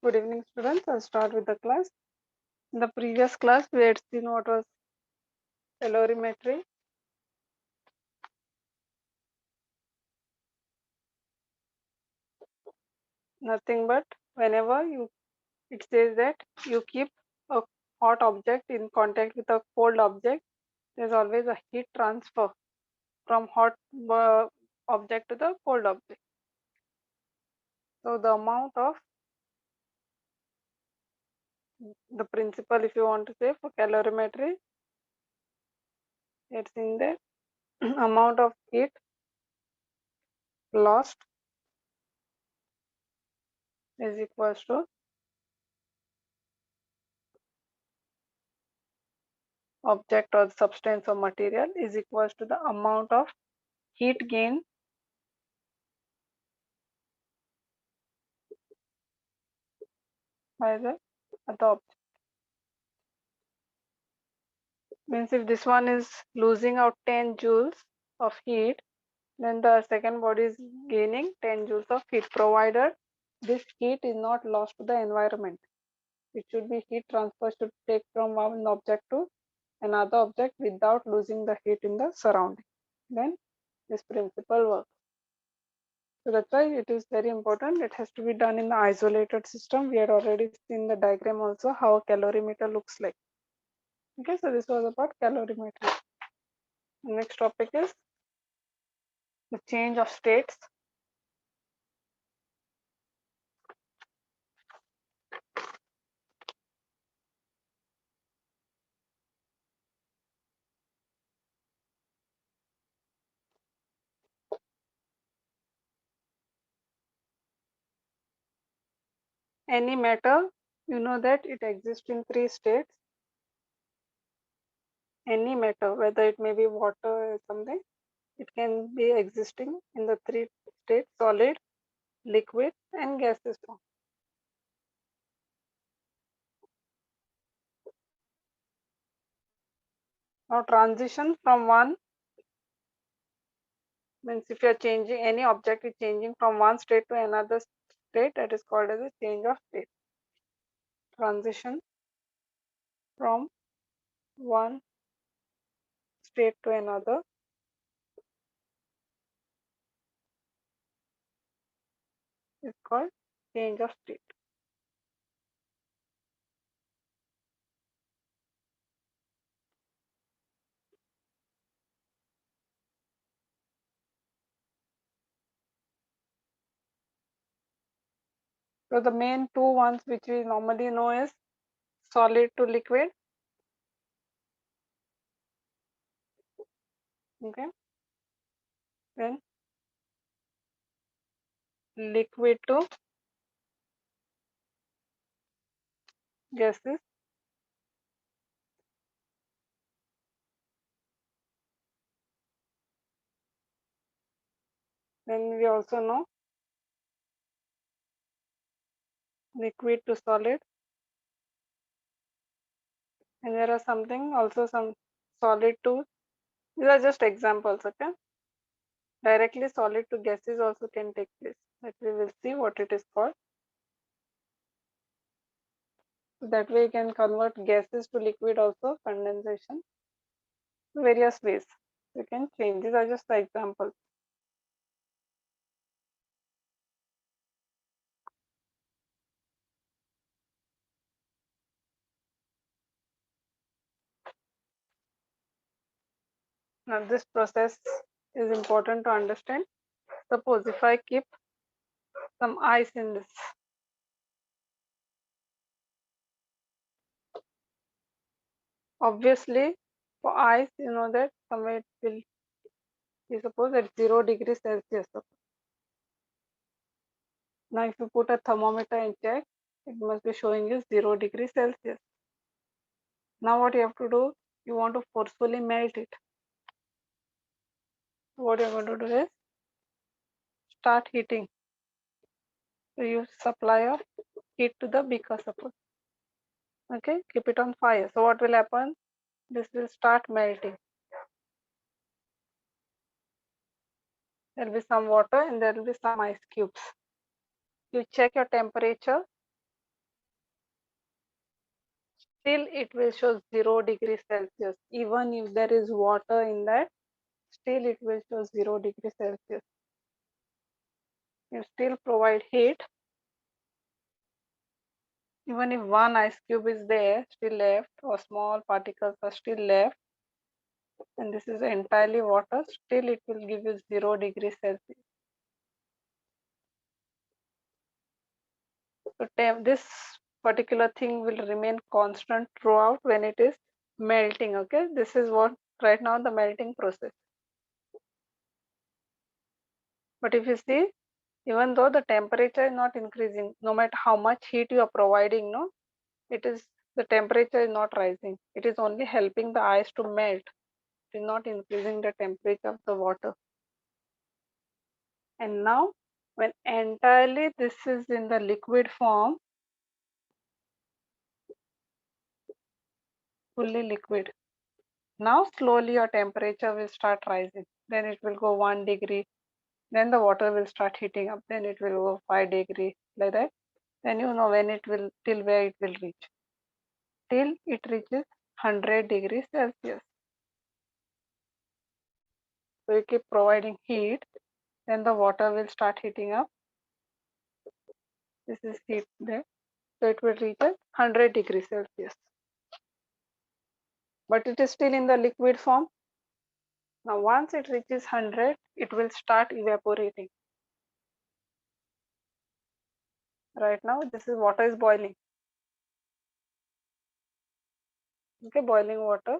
Good evening, students. I'll start with the class. In the previous class, we had seen what was calorimetry. Nothing but whenever it says that you keep a hot object in contact with a cold object, there's always a heat transfer from hot object to the cold object. So the amount of the principle, if you want to say, for calorimetry, it's in the amount of heat lost is equals to object or substance or material is equals to the amount of heat gain by the other object. Means if this one is losing out 10 joules of heat, then the second body is gaining 10 joules of heat, provided this heat is not lost to the environment. It should be heat transfer should take from one object to another object without losing the heat in the surrounding. Then this principle works. So that's why it is very important. It has to be done in the isolated system. We had already seen the diagram also how a calorimeter looks like. Okay, so this was about calorimetry. The next topic is the change of states. Any matter, you know that it exists in 3 states. Any matter, whether it may be water or something, it can be existing in the 3 states: solid, liquid, and gaseous form. Now transition from one means if you are changing any object is changing from one state to another state, that is called as a change of state. Transition from one state to another is called change of state. So the main two ones which we normally know is solid to liquid. Okay, then liquid to gases. Then we also know liquid to solid, and there are something also some solid to, these are just examples. Okay, directly solid to gases also can take place, but we will see what it is called. So that way you can convert gases to liquid also, condensation, various ways you can change. These are just the examples. Now this process is important to understand. Suppose if I keep some ice in this, obviously for ice you know that somewhere it will be, suppose at 0 degrees Celsius. Now if you put a thermometer and check, it must be showing you 0 degrees Celsius. Now what you have to do, you want to forcefully melt it. What you're going to do is start heating. So you supply of heat to the beaker, suppose. Okay, keep it on fire. So what will happen? This will start melting. There will be some water and there will be some ice cubes. You check your temperature. still it will show 0 degrees Celsius. Even if there is water in that, still it will show 0 degrees Celsius. You still provide heat. Even if one ice cube is there, still left, or small particles are still left, and this is entirely water, still it will give you 0 degrees Celsius. So this particular thing will remain constant throughout when it is melting. Okay, this is what right now the melting process. But if you see, even though the temperature is not increasing, no matter how much heat you are providing, no, it is the temperature is not rising. It is only helping the ice to melt. It is not increasing the temperature of the water. And now, when entirely this is in the liquid form, fully liquid, now slowly your temperature will start rising. Then it will go 1 degree. Then the water will start heating up. Then it will go 5 degree, like that. Then you know when it will, till where it will reach. Till it reaches 100 degrees Celsius. So you keep providing heat, then the water will start heating up. This is heat there. So it will reach 100 degrees Celsius. But it is still in the liquid form. Now once it reaches 100, it will start evaporating. Right now this is water is boiling. Okay, boiling water.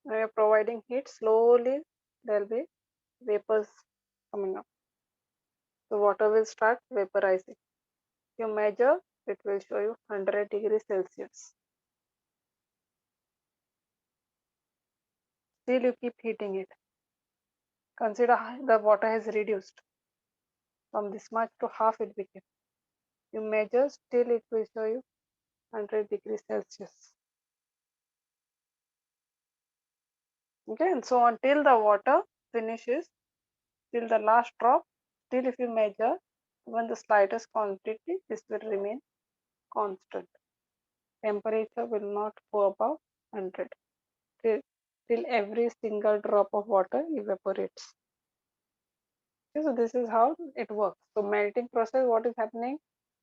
Now you're providing heat, slowly there will be vapors coming up. The water will start vaporizing. You measure, it will show you 100 degrees Celsius. Still you keep heating it. Consider the water has reduced from this much to half it became. You measure, still it will show you 100 degrees Celsius. Okay, and so until the water finishes, till the last drop, still if you measure even the slightest quantity, this will remain constant. Temperature will not go above 100 till every single drop of water evaporates. Okay, so this is how it works. So melting process, what is happening?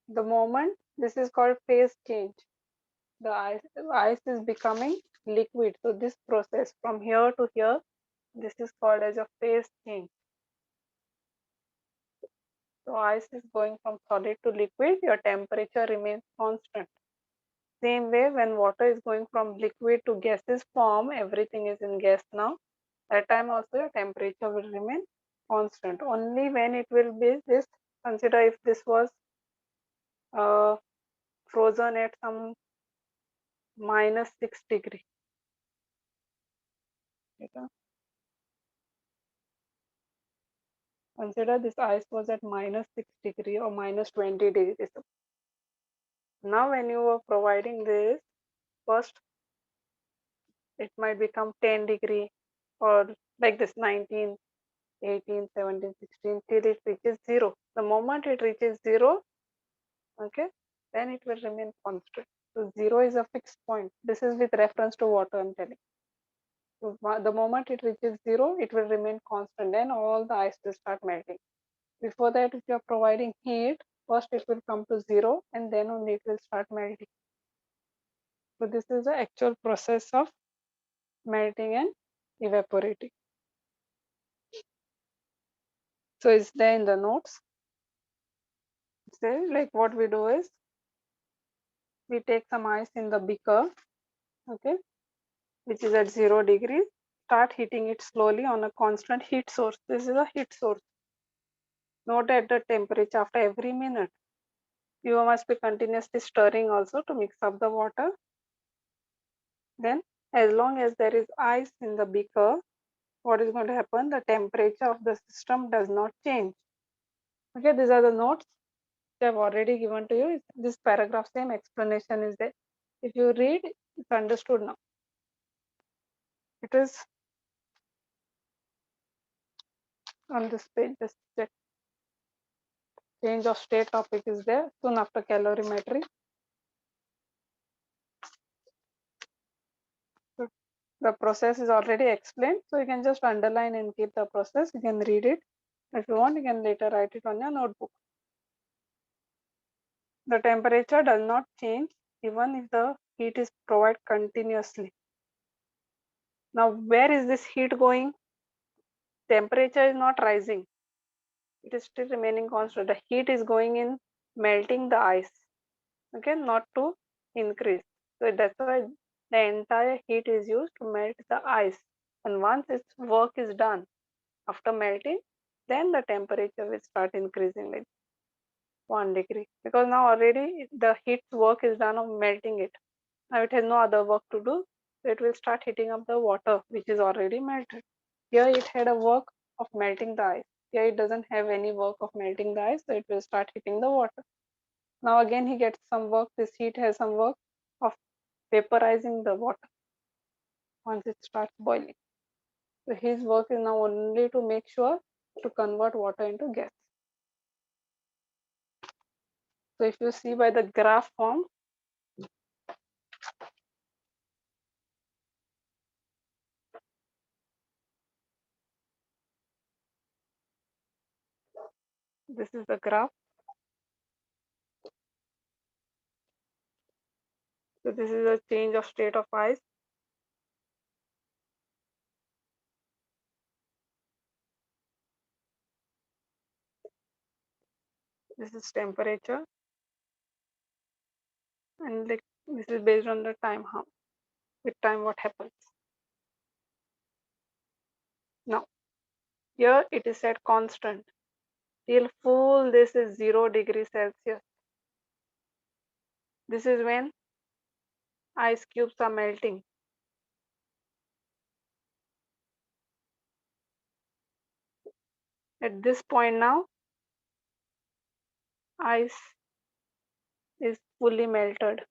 The moment, this is called phase change. The ice is becoming liquid. So this process from here to here, this is called as a phase change. So ice is going from solid to liquid, your temperature remains constant. Same way, when water is going from liquid to gaseous form, everything is in gas now. That time also your temperature will remain constant. Only when it will be this, consider if this was frozen at some -6 degree. Okay. Consider this ice was at -6 degree or -20 degrees. Now when you are providing this, first it might become 10 degree or like this 19, 18, 17, 16 till it reaches 0. The moment it reaches 0, okay, then it will remain constant. So 0 is a fixed point. This is with reference to water I'm telling. So the moment it reaches 0, it will remain constant. Then all the ice will start melting. Before that, if you are providing heat, first it will come to 0 and then only it will start melting. So this is the actual process of melting and evaporating. So it's there in the notes. Say like what we do is we take some ice in the beaker, okay, which is at 0 degrees, start heating it slowly on a constant heat source. This is a heat source. Note at the temperature after every minute. You must be continuously stirring also to mix up the water. Then as long as there is ice in the beaker, what is going to happen? The temperature of the system does not change. Okay, these are the notes I've already given to you. This paragraph, same explanation is there. If you read, it's understood now. It is on this page, just check. change of state topic is there soon after calorimetry. The process is already explained, so you can just underline and keep the process. You can read it. If you want, you can later write it on your notebook. The temperature does not change even if the heat is provided continuously. Now, where is this heat going? Temperature is not rising. It is still remaining constant. The heat is going in melting the ice. Okay, not to increase. So that's why the entire heat is used to melt the ice. And once its work is done, after melting, then the temperature will start increasing like 1 degree. Because now already the heat work is done of melting it. Now it has no other work to do. So it will start heating up the water, which is already melted. Here it had a work of melting the ice. Here it doesn't have any work of melting the ice, so it will start heating the water. Now again he gets some work. This heat has some work of vaporizing the water once it starts boiling. So his work is now only to make sure to convert water into gas. So if you see by the graph form, this is the graph. So this is a change of state of ice. This is temperature, and like this is based on the time, how with time what happens. Now here it is set constant till full. This is 0 degrees Celsius. This is when ice cubes are melting. At this point now, ice is fully melted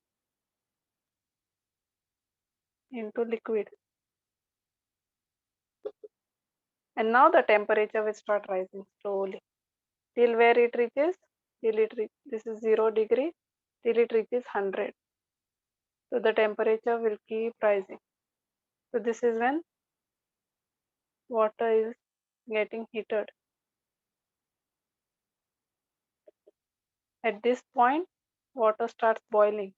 into liquid. And now the temperature will start rising slowly till where it reaches, this is 0 degree, till it reaches 100. So the temperature will keep rising. So this is when water is getting heated. At this point, water starts boiling.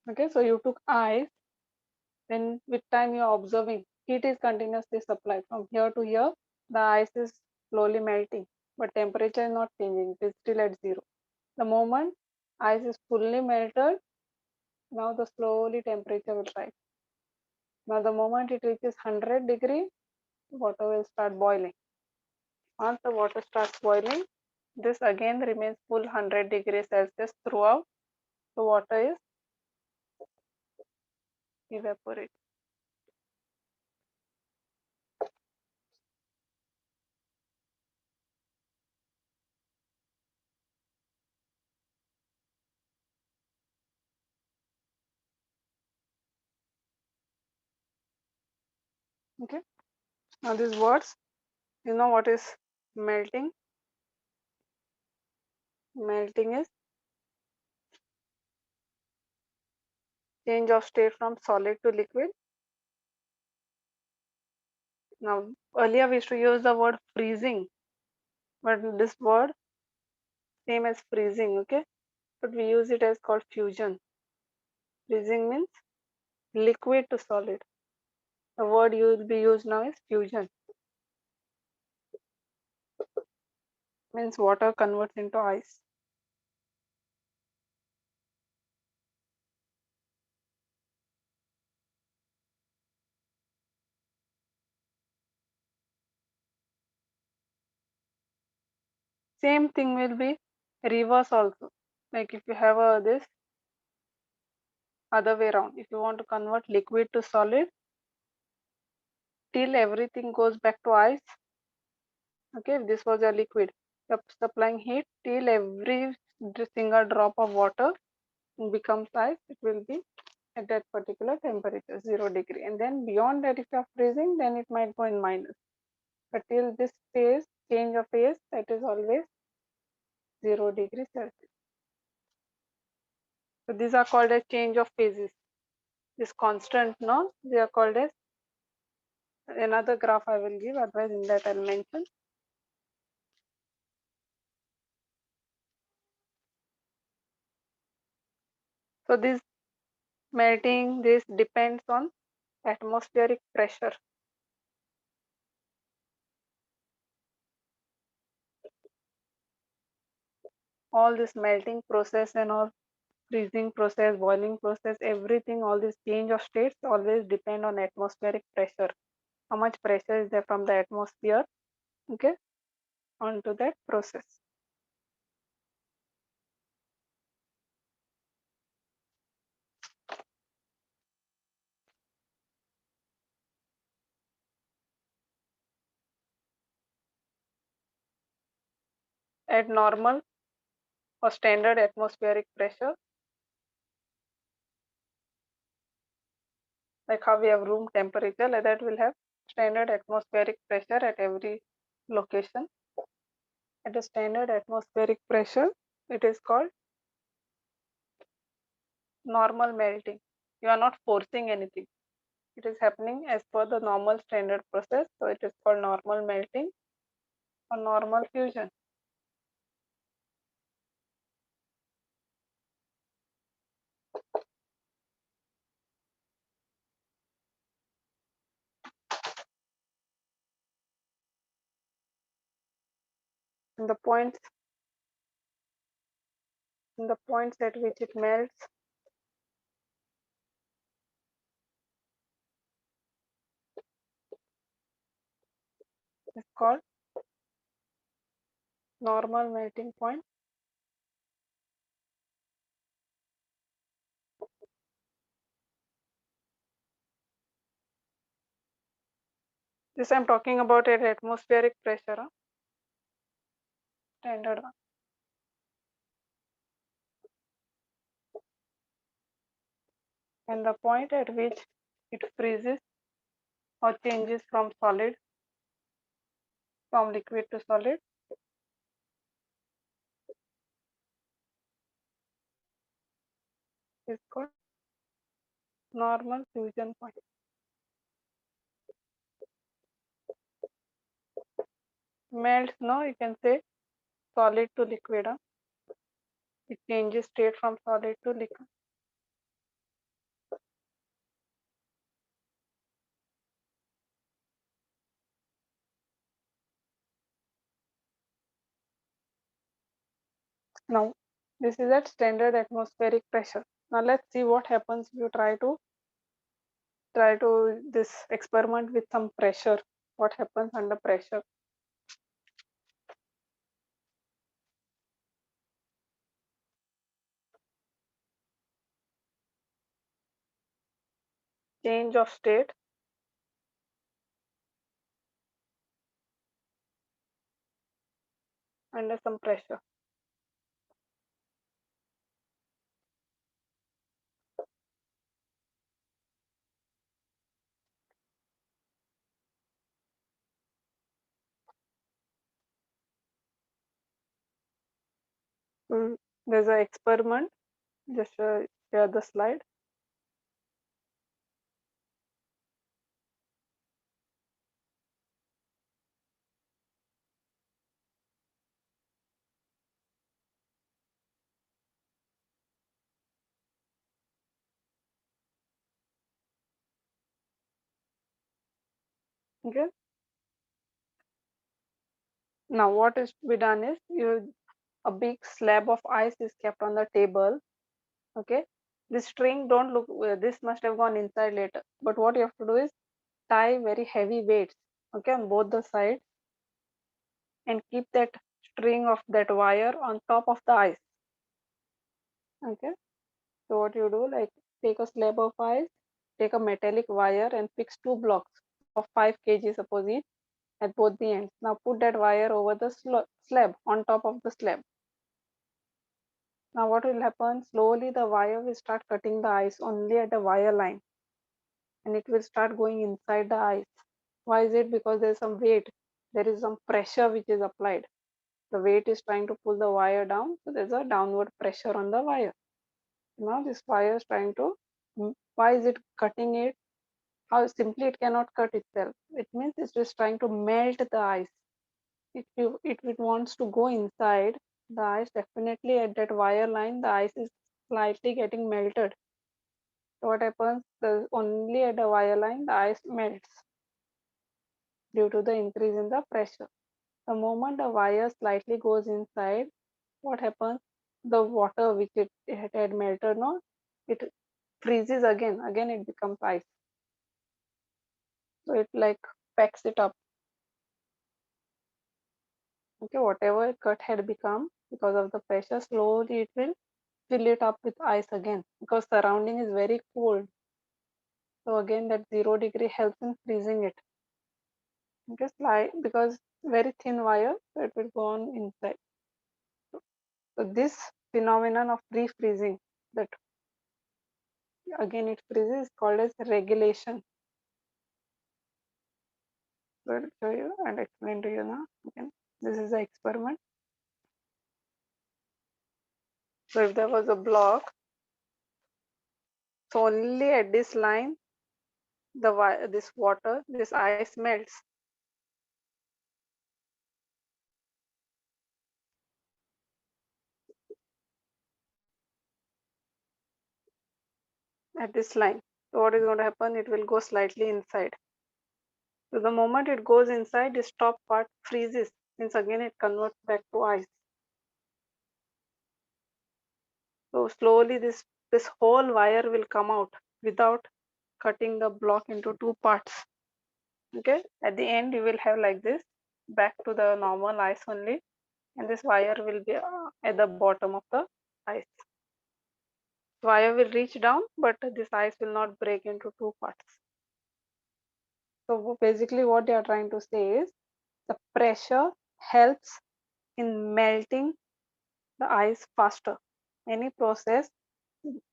Okay, so you took ice, then with time you are observing heat is continuously supplied from here to here. The ice is slowly melting, but temperature is not changing. It is still at 0. The moment ice is fully melted, now the slowly temperature will rise. Now the moment it reaches 100 degree, water will start boiling. Once the water starts boiling, this again remains full 100 degrees Celsius throughout. The water is evaporated. Okay. Now these words, you know what is melting? Melting is change of state from solid to liquid. Now earlier we used to use the word freezing, but this word same as freezing, okay? But we use it as called fusion. Freezing means liquid to solid. The word you will be used now is fusion. Means water converts into ice. Same thing will be reverse also. Like if you have this other way around, if you want to convert liquid to solid, till everything goes back to ice. Okay, if this was a liquid, you're supplying heat till every single drop of water becomes ice, it will be at that particular temperature, 0 degree. And then beyond that, if you are freezing, then it might go in minus. But till this phase, change of phase, that is always 0 degree Celsius. So these are called as change of phases. This constant, no, they are called as, another graph I will give, otherwise in that I'll mention. So this melting, this depends on atmospheric pressure. All this melting process and all, freezing process, boiling process, everything, all this change of states always depend on atmospheric pressure. How much pressure is there from the atmosphere, okay, onto that process. At normal or standard atmospheric pressure, like how we have room temperature, like that we'll have standard atmospheric pressure at every location. At a standard atmospheric pressure, it is called normal melting. You are not forcing anything. It is happening as per the normal standard process. So it is called normal melting or normal fusion. And the points at which it melts is called normal melting point. This I'm talking about at atmospheric pressure, standard one. And the point at which it freezes or changes from liquid to solid is called normal fusion point. Melts, no, you can say solid to liquid. It changes state from solid to liquid. Now, this is at standard atmospheric pressure. Now let's see what happens if you try to this experiment with some pressure. What happens under pressure? Change of state under some pressure. There's an experiment. Just share the slide. Okay. Now what is to be done is a big slab of ice is kept on the table. Okay. This string, don't look, this must have gone inside later. But what you have to do is tie very heavy weights, okay, on both the sides, and keep that string of that wire on top of the ice. Okay. So what you do, like, take a slab of ice, take a metallic wire and fix two blocks of 5 kg suppose each at both the ends. Now put that wire over the slab, on top of the slab. Now what will happen? Slowly the wire will start cutting the ice only at the wire line, and it will start going inside the ice. Why is it? Because there is some weight, there is some pressure which is applied. The weight is trying to pull the wire down, so there's a downward pressure on the wire. Now this wire is trying to, why is it cutting it? How simply it cannot cut itself. It means it's just trying to melt the ice. If it wants to go inside the ice, definitely at that wire line, the ice is slightly getting melted. So what happens? Only at the wire line, the ice melts due to the increase in the pressure. The moment the wire slightly goes inside, what happens? The water which it had melted, no, it freezes again. Again, it becomes ice. So it like packs it up. Okay, whatever cut had become because of the pressure, slowly it will fill it up with ice again because surrounding is very cold. So again, that 0 degree helps in freezing it. Okay, because very thin wire, so it will go on inside. So this phenomenon of refreezing, that again it freezes, is called as regulation. So I'll show you and explain to you now. Again, this is the experiment. So if there was a block, so only at this line, this water, this ice melts. At this line. So what is going to happen? It will go slightly inside. So the moment it goes inside, this top part freezes. Means again it converts back to ice. So slowly this whole wire will come out without cutting the block into two parts. Okay. At the end, you will have like this, back to the normal ice only, and this wire will be at the bottom of the ice. Wire will reach down, but this ice will not break into two parts. So basically, what they are trying to say is the pressure helps in melting the ice faster. Any process,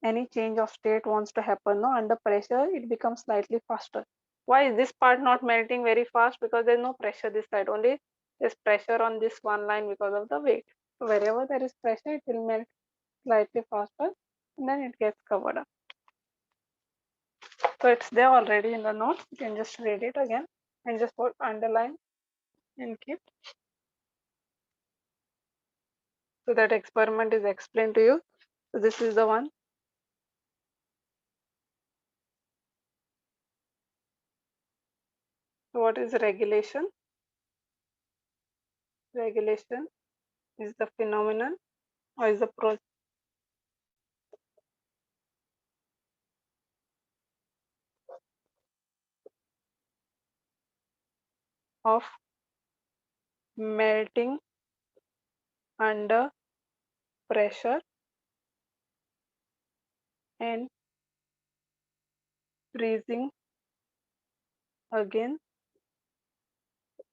any change of state wants to happen, no, under pressure, it becomes slightly faster. Why is this part not melting very fast? Because there's no pressure this side, only there's pressure on this one line because of the weight. So wherever there is pressure, it will melt slightly faster and then it gets covered up. So it's there already in the notes. You can just read it again and just put underline and keep. So that experiment is explained to you. So this is the one. So what is regulation? Regulation is the phenomenon or is the process of melting under pressure and freezing again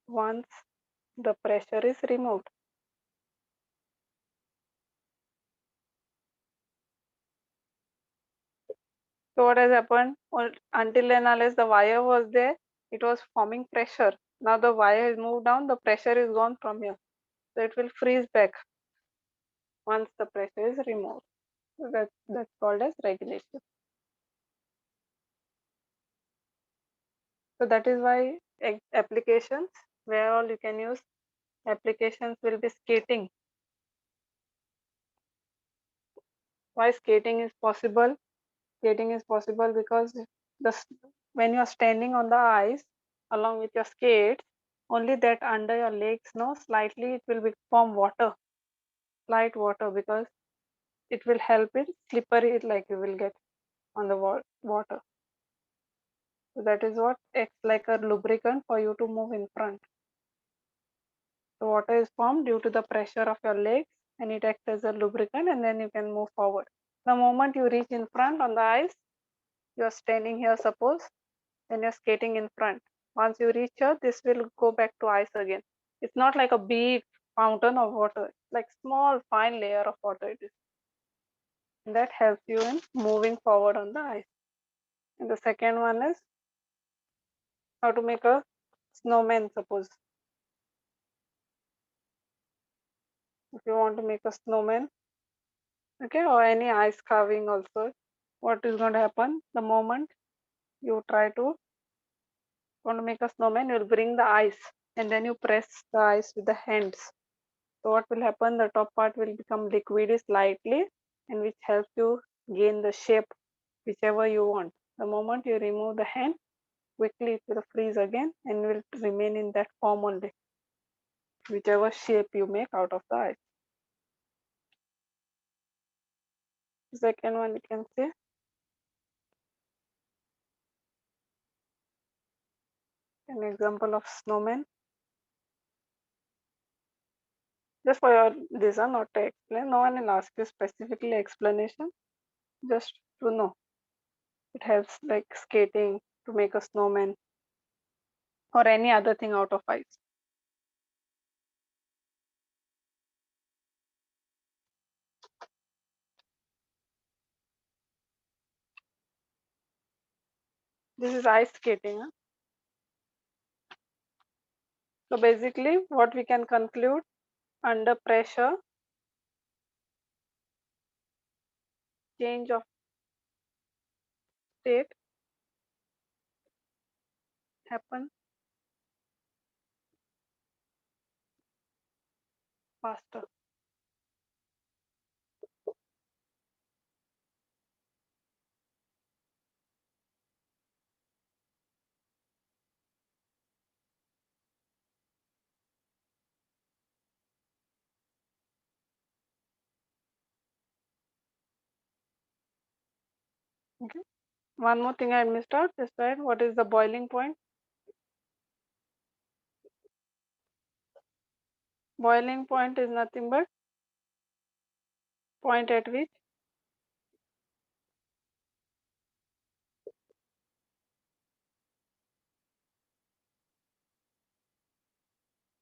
once the pressure is removed. So what has happened? Until and unless the wire was there, it was forming pressure. Now the wire is moved down, the pressure is gone from here. So it will freeze back once the pressure is removed. So that's called as regulation. So that is why applications, where all you can use applications will be skating. Why skating is possible? Skating is possible because when you are standing on the ice along with your skates, only that under your legs, no, slightly it will form water, slight water, because it will help it slippery, like you will get on the water. So that is what acts like a lubricant for you to move in front. The water is formed due to the pressure of your legs and it acts as a lubricant, and then you can move forward. The moment you reach in front on the ice, you are standing here, suppose, then you're skating in front. Once you reach here, this will go back to ice again. It's not like a big fountain of water, it's like small fine layer of water it is. That helps you in moving forward on the ice. And the second one is how to make a snowman. Suppose if you want to make a snowman, okay, or any ice carving also, what is going to happen the moment you try to want to make a snowman, you'll bring the ice and then you press the ice with the hands. So what will happen, the top part will become liquidy slightly, and which helps you gain the shape whichever you want. The moment you remove the hand, quickly it will freeze again and will remain in that form only, whichever shape you make out of the ice. Second one, you can see an example of snowman. Just for your this one, not to explain. No one will ask you specifically explanation, just to know. It helps like skating to make a snowman or any other thing out of ice. This is ice skating. Huh? So basically, what we can conclude, under pressure, change of state happen faster. Okay. One more thing I missed out is that what is the boiling point? Boiling point is nothing but point at which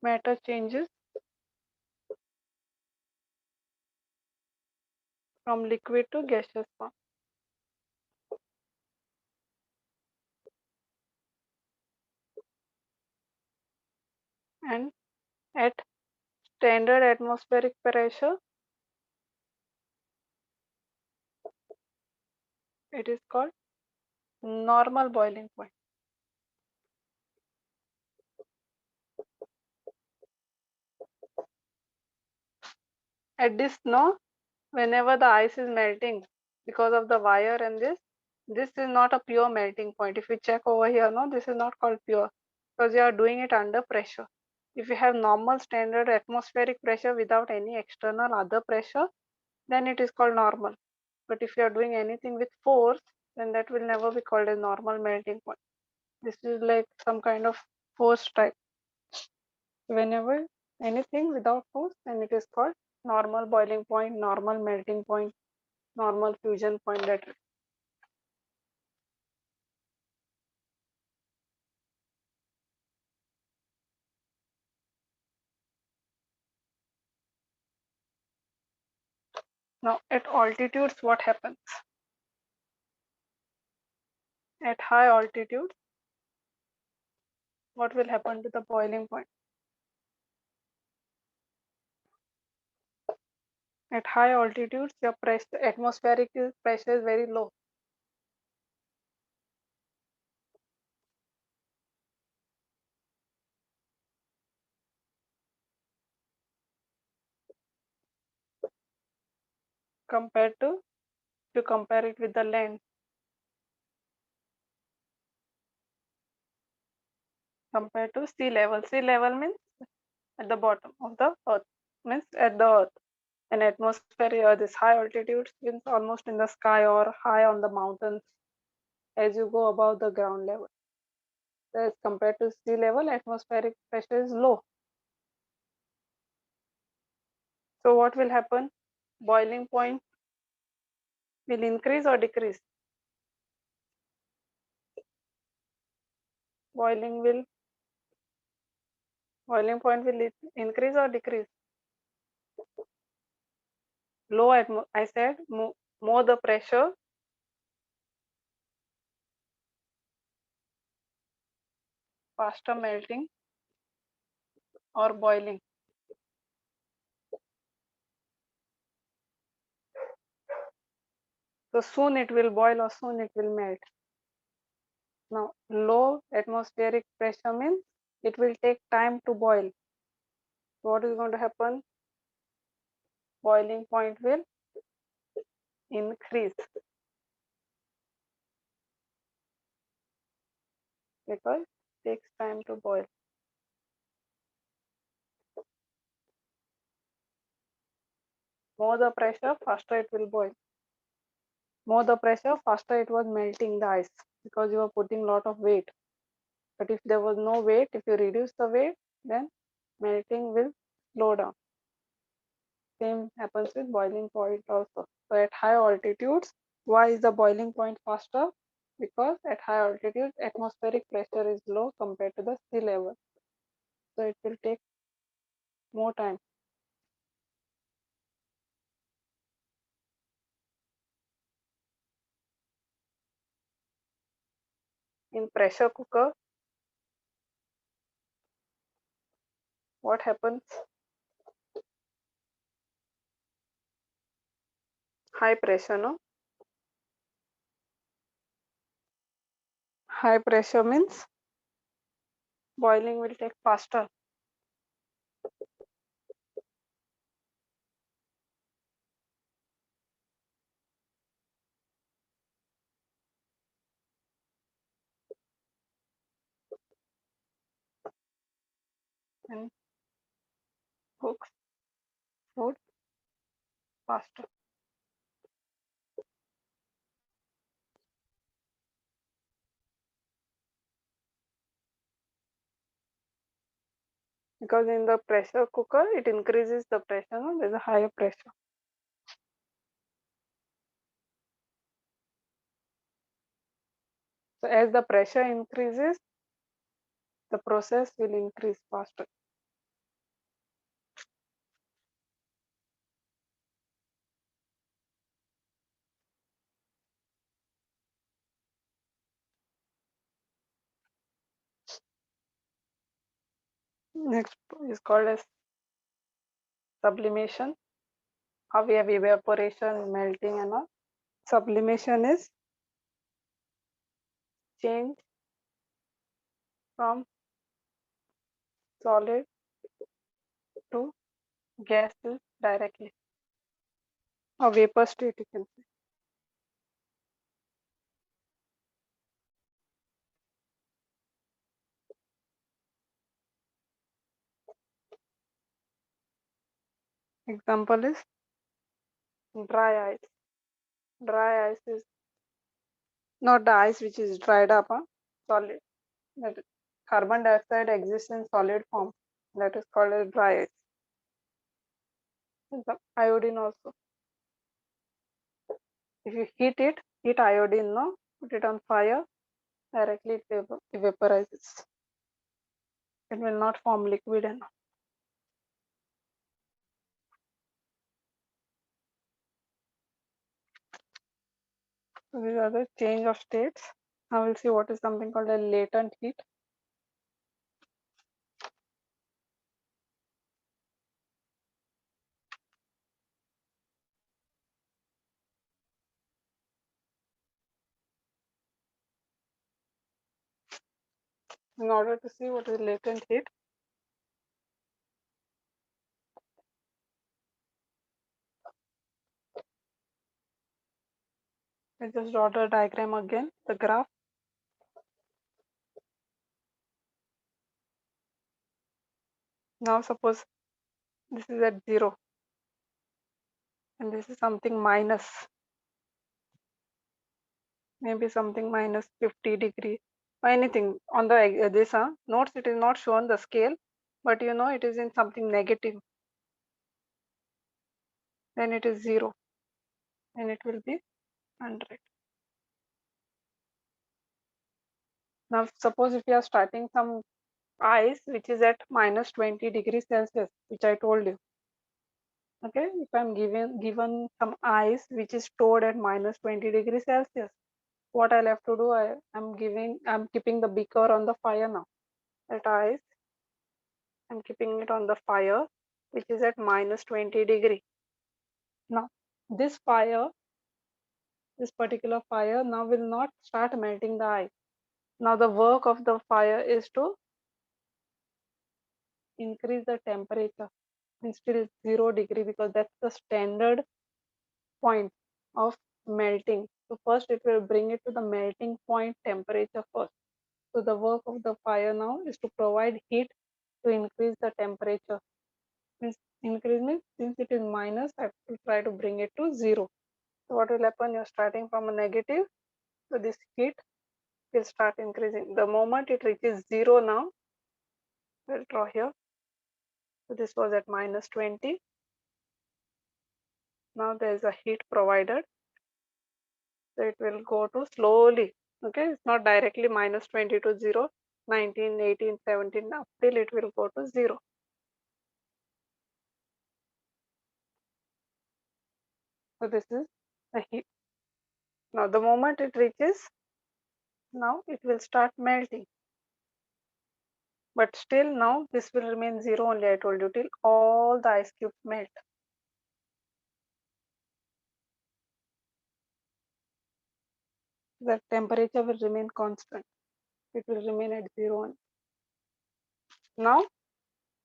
matter changes from liquid to gaseous form. And at standard atmospheric pressure, it is called normal boiling point. At this snow, whenever the ice is melting because of the wire and this is not a pure melting point. If you check over here, no, this is not called pure because you are doing it under pressure. If you have normal standard atmospheric pressure without any external other pressure, then it is called normal. But if you are doing anything with force, then that will never be called a normal melting point. This is like some kind of force type. Whenever anything without force, then it is called normal boiling point, normal melting point, normal fusion point. That now at altitudes, what happens? At high altitude, what will happen to the boiling point? At high altitudes, your pressure, atmospheric pressure is very low. Compared to, if you compare it with the land, compared to sea level. Sea level means at the bottom of the earth, means at the earth. And atmosphere, this high altitudes means almost in the sky or high on the mountains as you go above the ground level. As compared to sea level, atmospheric pressure is low. So what will happen? Boiling point will increase or decrease? Boiling will boiling point will increase or decrease? Low I said More the pressure, faster melting or boiling. So soon it will boil or soon it will melt. Now low atmospheric pressure means it will take time to boil. What is going to happen? Boiling point will increase because it takes time to boil. More the pressure, faster it will boil. More the pressure, faster it was melting the ice because you are putting lot of weight. But if there was no weight, if you reduce the weight, then melting will slow down. Same happens with boiling point also. So at high altitudes, why is the boiling point faster? Because at high altitude, atmospheric pressure is low compared to the sea level. So it will take more time. In pressure cooker, what happens? High pressure, no? High pressure means boiling will take faster. And cooks food faster. Because in the pressure cooker, it increases the pressure, no? There's a higher pressure. So as the pressure increases, the process will increase faster. Next is called as sublimation. How we have evaporation, melting and all. Sublimation is change from solid to gases directly, or vapor state you can say. Example is dry ice. Dry ice is not the ice which is dried up, solid. That carbon dioxide exists in solid form. That is called as dry ice. The iodine also. If you heat iodine, no, put it on fire, directly it evaporizes. It will not form liquid and all. So these are the change of states. Now we'll see what is something called a latent heat. In order to see what is latent heat, I just draw the diagram again, the graph. Now suppose this is at 0 and this is something minus, maybe something minus 50 degree or anything on the this notes. It is not shown the scale, but you know it is in something negative. Then it is 0 and it will be 100. Now suppose if you are starting some ice which is at minus 20 degrees Celsius, which I told you, Okay, if I'm given some ice which is stored at minus 20 degrees Celsius, what I'll have to do, I'm keeping the beaker on the fire now. That ice, I'm keeping it on the fire, which is at minus 20 degree. Now, this fire, this particular fire now will not start melting the ice. Now the work of the fire is to increase the temperature instead 0 degree, because that's the standard point of melting. So first it will bring it to the melting point temperature first. So the work of the fire now is to provide heat to increase the temperature. Means increase means since it is minus, I will try to bring it to 0. So what will happen? You're starting from a negative, so this heat will start increasing. The moment it reaches 0 now, we'll draw here. So this was at minus 20. Now there is a heat provided, so it will go to slowly. Okay, it's not directly minus 20 to 0, 19, 18, 17, up till it will go to 0. So this is the heat. Now the moment it reaches, now it will start melting. But still now this will remain 0 only, I told you, till all the ice cubes melt. The temperature will remain constant. It will remain at 0. Now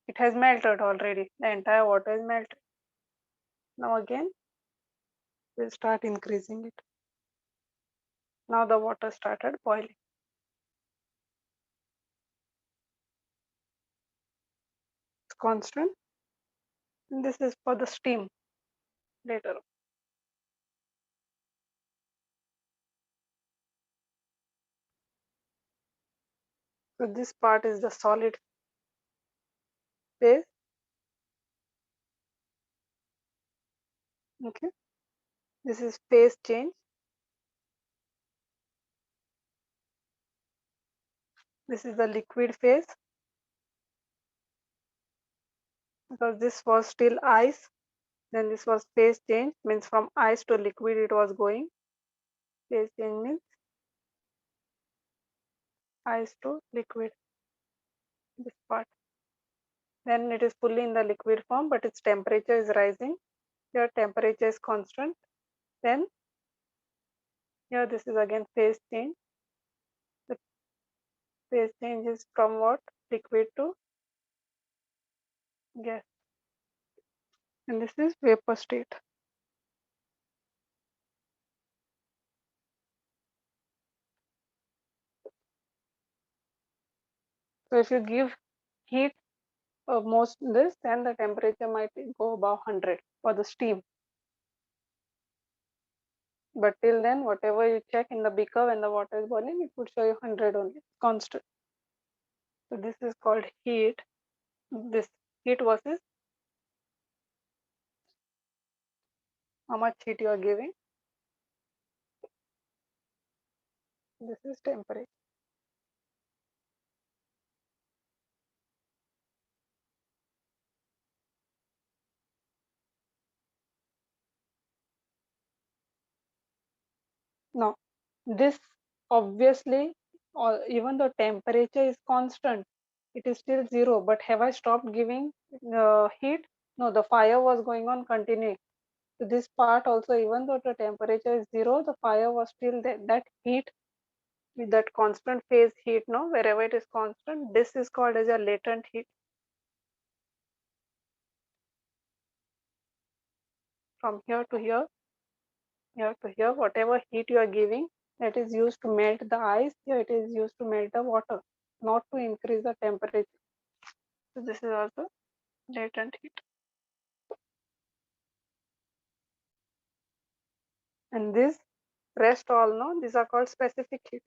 it has melted already. The entire water is melted. Now again we'll start increasing it. Now the water started boiling. It's constant. And this is for the steam later. So this part is the solid phase. Okay. This is phase change. This is the liquid phase, because this was still ice. Then this was phase change, means from ice to liquid it was going. Phase change means ice to liquid, this part. Then it is fully in the liquid form, but its temperature is rising. Here temperature is constant. Then here this is again phase change. The phase change is from what? Liquid to gas. And this is vapor state. So if you give heat most this, then the temperature might go above 100 for the steam. But till then, whatever you check in the beaker when the water is boiling, it would show you 100 only, constant. So this is called heat. This heat versus how much heat you are giving. This is temperature. Now, this obviously, even though temperature is constant, it is still 0. But have I stopped giving heat? No, the fire was going on continuing. So this part also, even though the temperature is 0, the fire was still there. That heat, with that constant phase heat, no, wherever it is constant, this is called as a latent heat. From here to here, here to here, whatever heat you are giving, that is used to melt the ice. Here it is used to melt the water, not to increase the temperature. So this is also latent heat. And this rest all, no, these are called specific heat,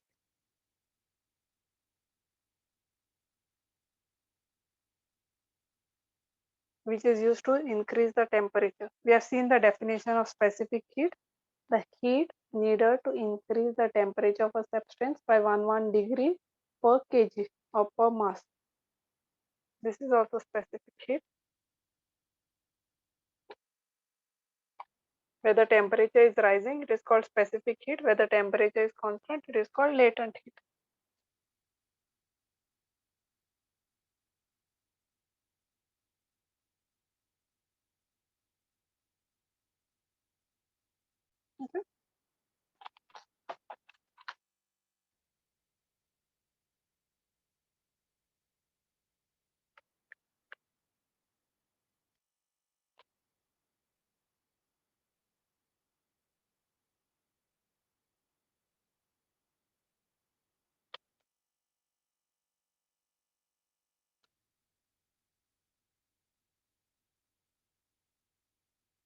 which is used to increase the temperature. We have seen the definition of specific heat. The heat needed to increase the temperature of a substance by 1 degree per kg or per mass. This is also specific heat. Where the temperature is rising, it is called specific heat. Where the temperature is constant, it is called latent heat. Okay.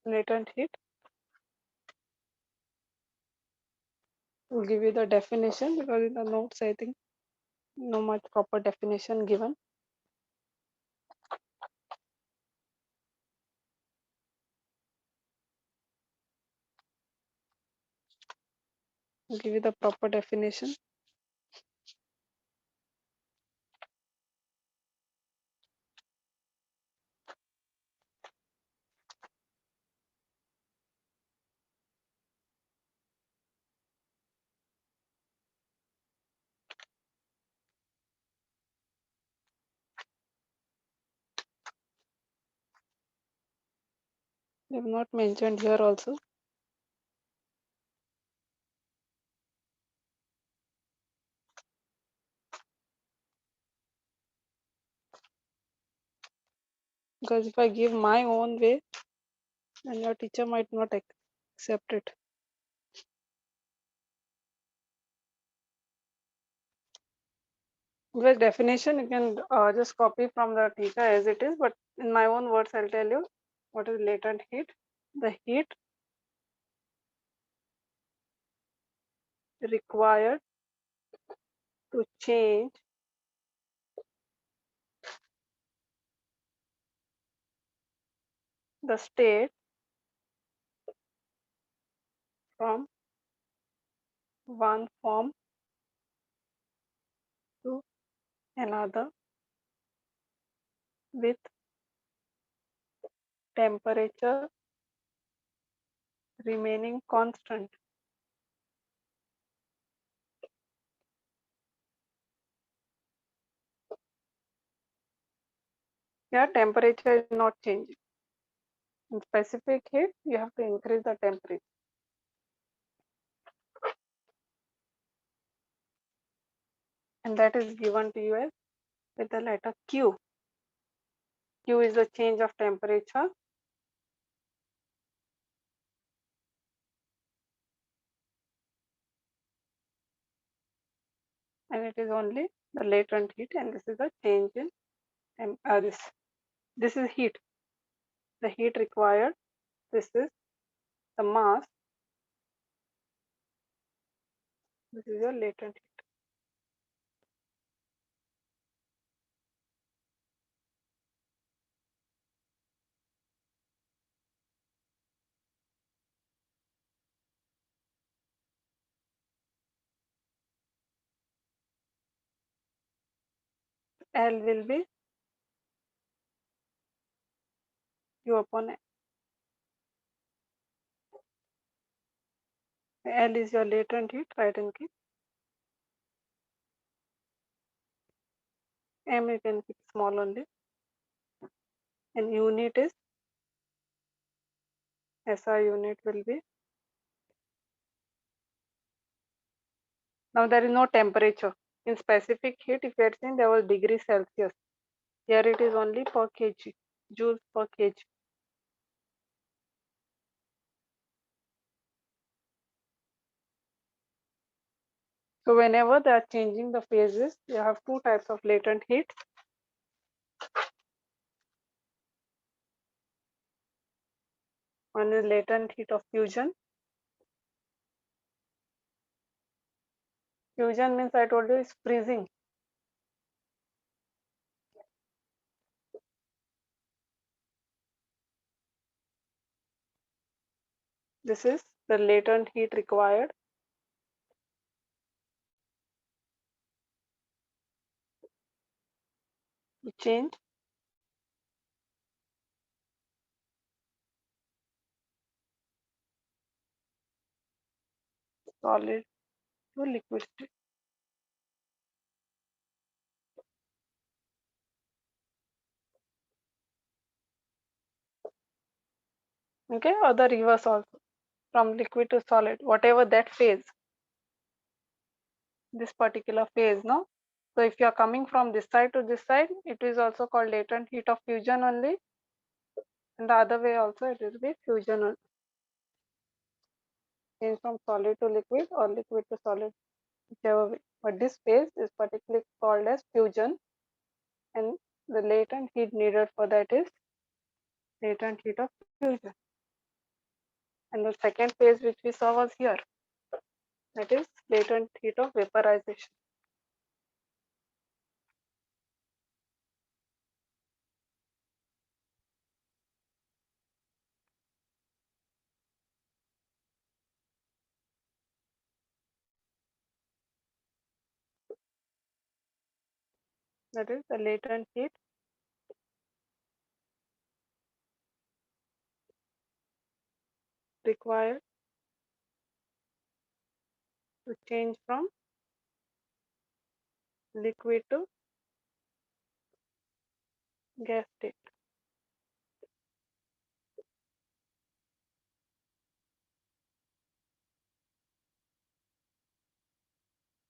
Latent heat. We'll give you the definition because in the notes, I think, no much proper definition given. We'll give you the proper definition. They have not mentioned here also. Because if I give my own way, then your teacher might not accept it. With definition, you can just copy from the teacher as it is, but in my own words, I'll tell you what is latent heat. The heat required to change the state from one form to another with temperature remaining constant. Here, temperature is not changing. In specific heat, you have to increase the temperature. And that is given to you as with the letter Q. Q is the change of temperature. And it is only the latent heat, and this is the change in this is heat. The heat required. This is the mass. This is your latent heat. L will be Q upon A. L is your latent heat, right and keep. M you can keep small only. And unit is SI unit will be. Now there is no temperature. In specific heat, if you had seen, there was degree Celsius. Here it is only per kg, joules per kg. So whenever they are changing the phases, you have two types of latent heat. One is latent heat of fusion. Fusion means, I told you, is freezing. This is the latent heat required to change solid to liquid state. Okay, or the reverse also, from liquid to solid, whatever that phase, this particular phase, no? So if you are coming from this side to this side, it is also called latent heat of fusion only, and the other way also it will be fusion only. Change from solid to liquid or liquid to solid, whichever way. But this phase is particularly called as fusion, and the latent heat needed for that is latent heat of fusion. And the second phase which we saw was here, that is latent heat of vaporization. That is the latent heat required to change from liquid to gas state.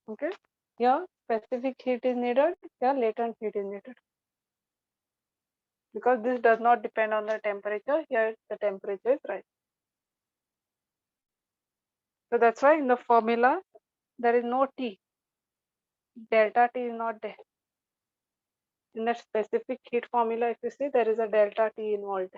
Okay, here specific heat is needed, here latent heat is needed. Because this does not depend on the temperature, here the temperature is right. So that's why in the formula there is no T. Delta T is not there. In that specific heat formula, if you see, there is a delta T involved.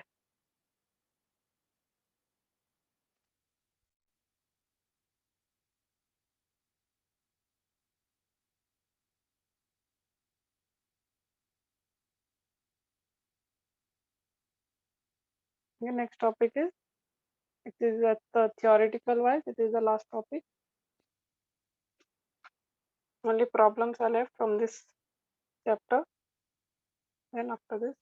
The next topic is, it is the theoretical wise, it is the last topic. Only problems are left from this chapter. Then after this,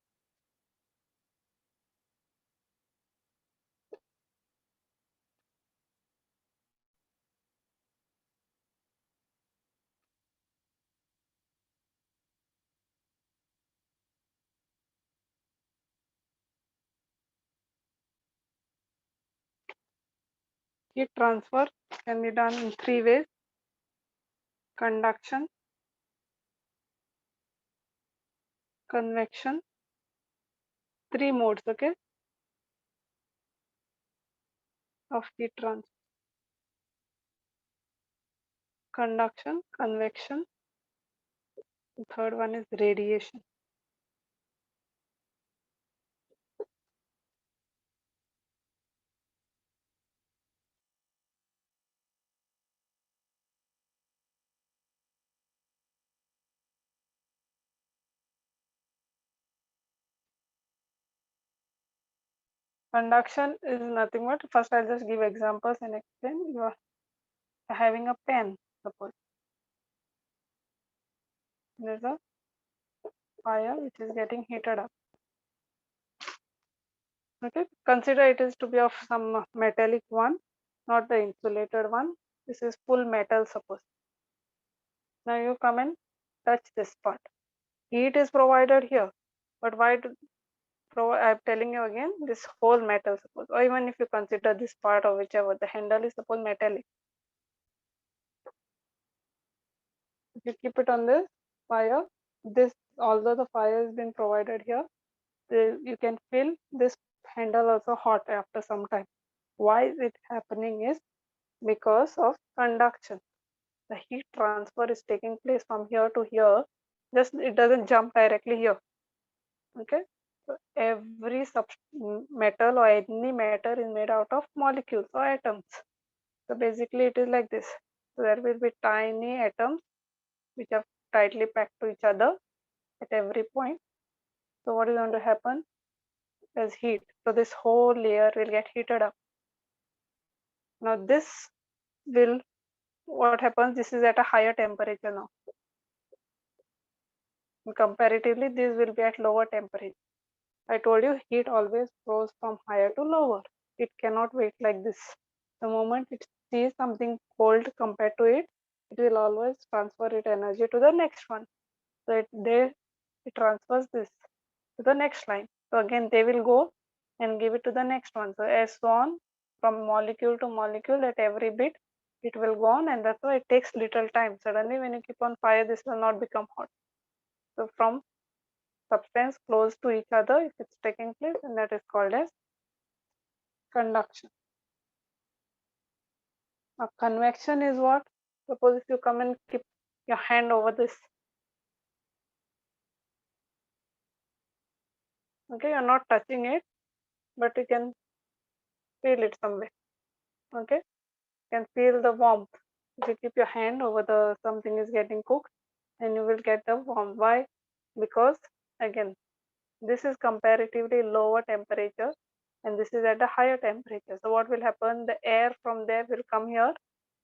heat transfer can be done in three ways: conduction, convection, three modes, okay, of heat transfer: conduction, convection, the third one is radiation. Conduction is nothing but, first I'll just give examples and explain. You are having a pen, suppose there's a fire which is getting heated up. Okay, consider it is to be of some metallic one, not the insulated one. This is full metal, suppose. Now you come and touch this part. Heat is provided here, but why do I'm telling you again, this whole metal, suppose, or even if you consider this part or whichever, the handle is suppose metallic. If you keep it on this fire, this, although the fire has been provided here, you can feel this handle also hot after some time. Why is it happening is because of conduction. The heat transfer is taking place from here to here, just it doesn't jump directly here. Okay, so every metal or any matter is made out of molecules or atoms. So basically it is like this. So there will be tiny atoms which are tightly packed to each other at every point. So what is going to happen? There's heat. So this whole layer will get heated up. Now this will, what happens, this is at a higher temperature now. And comparatively, this will be at lower temperature. I told you heat always flows from higher to lower. It cannot wait like this. The moment it sees something cold compared to it, it will always transfer its energy to the next one. So it transfers this to the next line. So again they will go and give it to the next one. So as so on from molecule to molecule at every bit it will go on, and that's why it takes little time. Suddenly when you keep on fire, this will not become hot. So from substance close to each other, if it's taking place, and that is called as conduction. Now convection is what? Suppose if you come and keep your hand over this, okay, you're not touching it, but you can feel it somewhere. Okay, you can feel the warmth. If you keep your hand over the something is getting cooked, and you will get the warmth. Why? Because again, this is comparatively lower temperature, and this is at a higher temperature. So what will happen? The air from there will come here,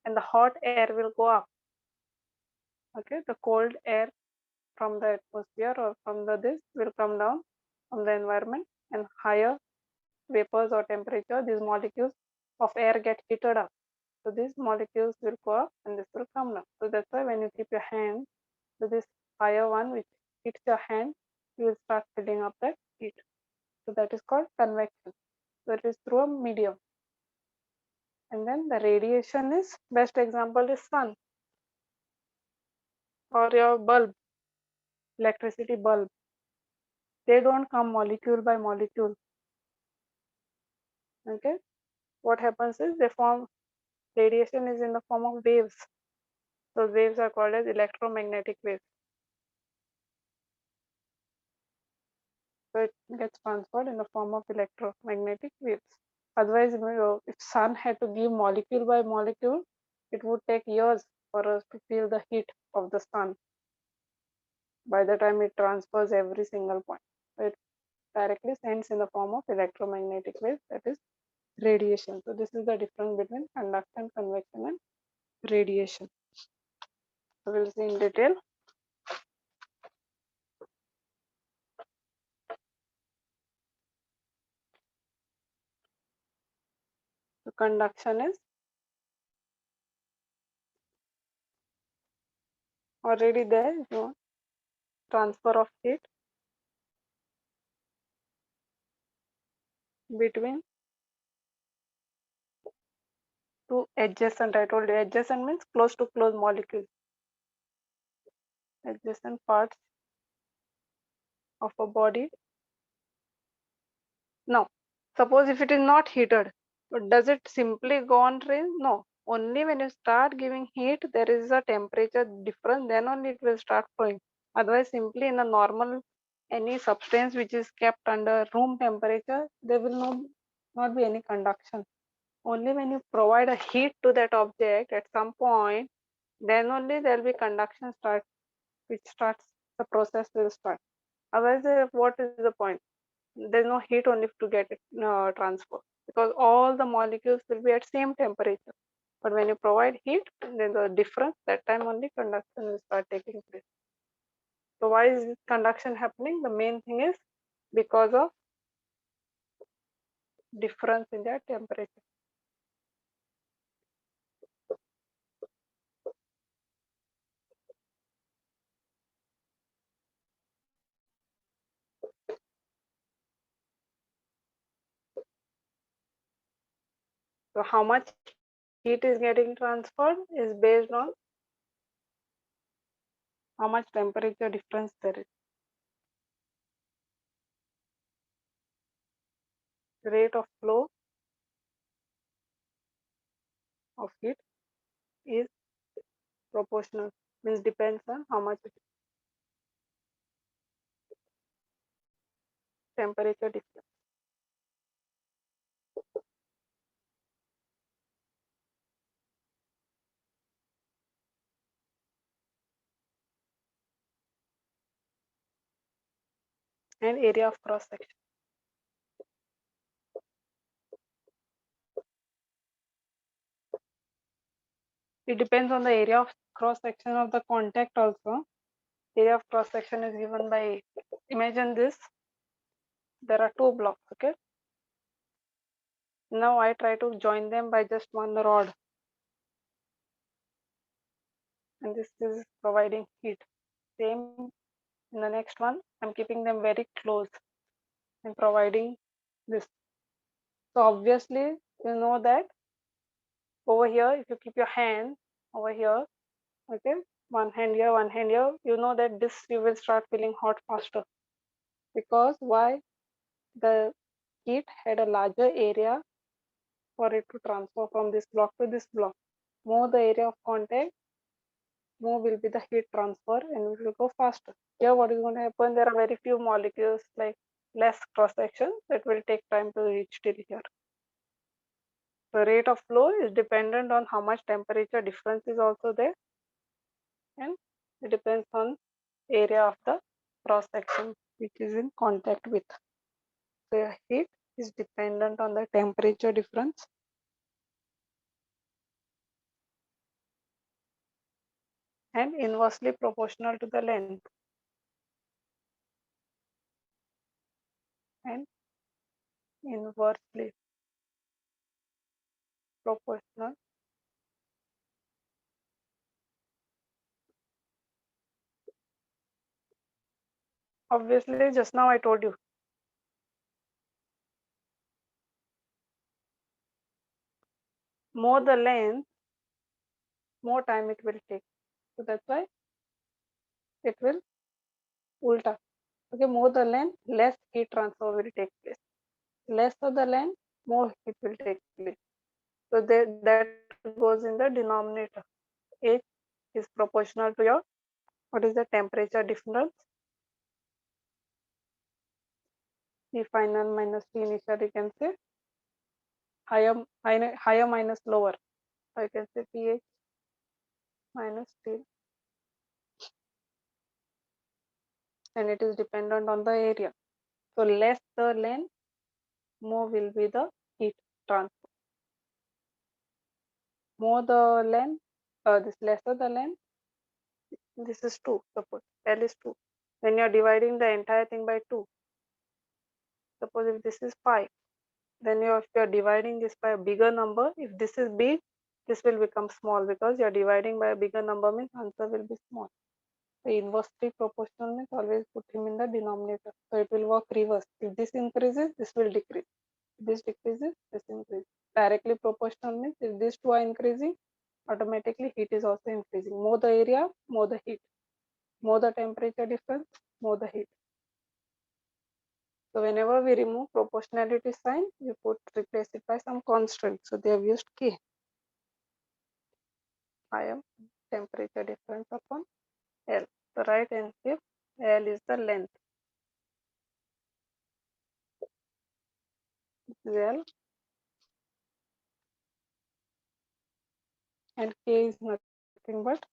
and the hot air will go up. Okay, the cold air from the atmosphere or from the this will come down from the environment, and higher vapors or temperature, these molecules of air get heated up. So these molecules will go up and this will come down. So that's why when you keep your hand to this higher one which hits your hand, you will start filling up that heat. So that is called convection. So it is through a medium. And then the radiation is, best example is sun or your bulb, electricity bulb. They don't come molecule by molecule. Okay. What happens is they form, radiation is in the form of waves. So waves are called as electromagnetic waves. So it gets transferred in the form of electromagnetic waves. Otherwise, if sun had to give molecule by molecule, it would take years for us to feel the heat of the sun by the time it transfers every single point. So it directly sends in the form of electromagnetic waves, that is radiation. So this is the difference between conduction, convection and radiation. So we'll see in detail. So conduction is already there, if you want, transfer of heat between two adjacent. I told you adjacent means close to close molecules, adjacent parts of a body. Now, suppose if it is not heated, does it simply go on raise? No. Only when you start giving heat, there is a temperature difference, then only it will start flowing. Otherwise, simply in a normal, any substance which is kept under room temperature, there will not be any conduction. Only when you provide a heat to that object at some point, then only there will be conduction start, which starts, the process will start. Otherwise, what is the point? There's no heat only to get it transfer, because all the molecules will be at same temperature. But when you provide heat, then the difference, that time only conduction will start taking place. So why is this conduction happening? The main thing is because of difference in their temperature. So how much heat is getting transferred is based on how much temperature difference there is. Rate of flow of heat is proportional, means depends on how much temperature difference. And area of cross section. It depends on the area of cross section of the contact also. Area of cross section is given by, imagine this, there are two blocks, okay? Now I try to join them by just one rod, and this is providing heat. Same in the next one, I'm keeping them very close and providing this. So obviously, you know that over here, if you keep your hand over here, okay, one hand here, you know that this you will start feeling hot faster. Because why? The heat had a larger area for it to transfer from this block to this block. More the area of contact, more will be the heat transfer and it will go faster. Here what is going to happen, there are very few molecules, like less cross section, that will take time to reach till here. The rate of flow is dependent on how much temperature difference is also there, and it depends on area of the cross section which is in contact with. The heat is dependent on the temperature difference and inversely proportional to the length, and inversely proportional. Obviously, just now I told you, more the length, more time it will take. So that's why it will ulta. Okay, more the length, less heat transfer will take place. Less of the length, more heat will take place. So that goes in the denominator. H is proportional to your, what is the temperature difference? T final minus T initial, you can say higher minus lower. So I can say pH minus T, and it is dependent on the area. So less the length, more will be the heat transfer. More the length, this lesser the length, this is 2, suppose L is 2. When you are dividing the entire thing by 2, suppose if this is 5, then if you are dividing this by a bigger number, if this is big, this will become small, because you are dividing by a bigger number means answer will be small. So inversely proportional means always put him in the denominator. So it will work reverse. If this increases, this will decrease. If this decreases, this increases. Directly proportional means if these two are increasing, automatically heat is also increasing. More the area, more the heat. More the temperature difference, more the heat. So whenever we remove proportionality sign, we replace it by some constant. So they have used K. I am temperature difference upon L. So write and if L is the length. This is L and K is nothing but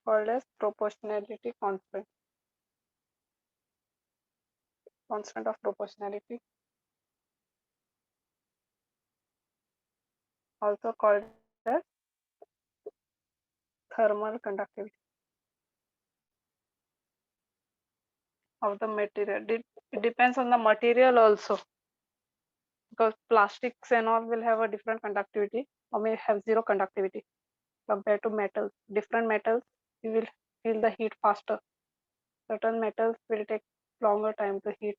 called as proportionality constant. Constant of proportionality, also called as thermal conductivity of the material. It depends on the material also, because plastics and all will have a different conductivity or may have zero conductivity compared to metals. Different metals, you will feel the heat faster. Certain metals will take longer time to heat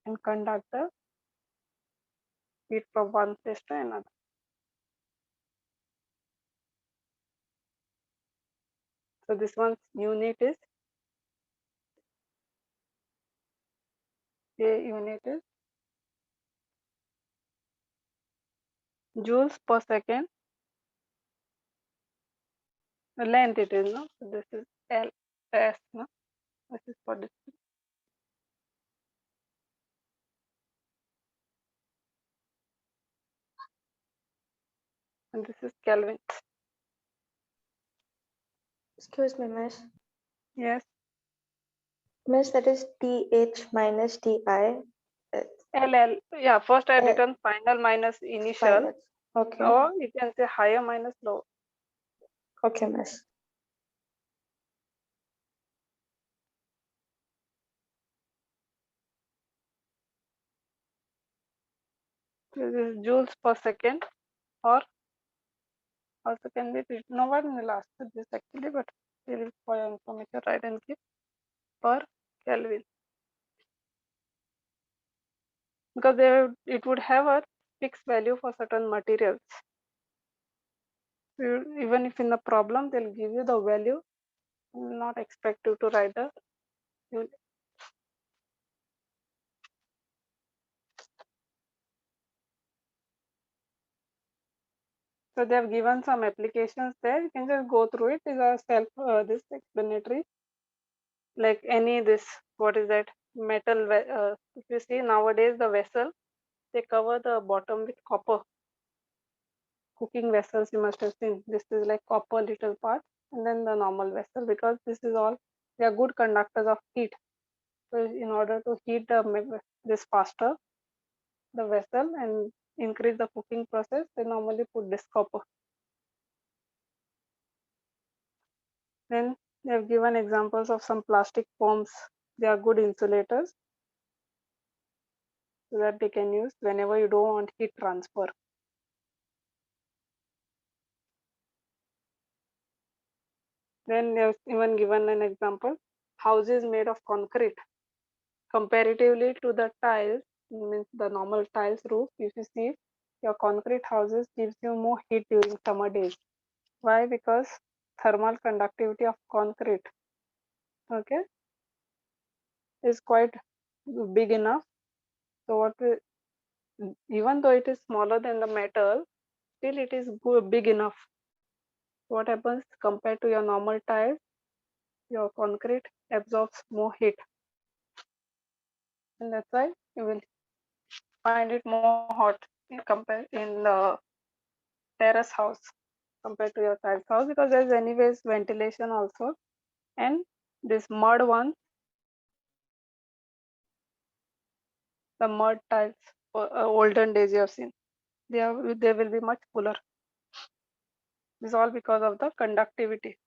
and conduct the heat from one place to another. So this one's unit is joules per second. The length it is, no? So this is LS, no? This is for distance. And this is Kelvin. Excuse me, miss. Yes. Miss, that is TH minus TI. LL. Yeah, first I written final minus initial. Final. Okay. Or you can say higher minus low. Okay, miss. This is joules per second, or also can be written. No one will ask this actually, but still for your information, write and keep per Kelvin, because it would have a fixed value for certain materials. Even if in the problem they'll give you the value, will not expect you to write the unit. So they have given some applications there. You can just go through it. These are this explanatory. Like any this, what is that metal? If you see nowadays the vessel, they cover the bottom with copper. Cooking vessels you must have seen. This is like copper little part, and then the normal vessel, because this is all, they are good conductors of heat. So in order to heat this faster, the vessel, and increase the cooking process, they normally put this copper. Then they have given examples of some plastic foams. They are good insulators, so that they can use whenever you don't want heat transfer. Then they have even given an example, houses made of concrete. Comparatively to the tiles, means the normal tiles roof, if you see, your concrete houses gives you more heat during summer days. Why? Because thermal conductivity of concrete, okay, is quite big enough. So even though it is smaller than the metal, still it is big enough. What happens compared to your normal tiles? Your concrete absorbs more heat, and that's why you will find it more hot in the terrace house compared to your tiles house, because there's anyways ventilation also. And this mud one, the mud tiles, olden days you have seen, they will be much cooler. This is all because of the conductivity,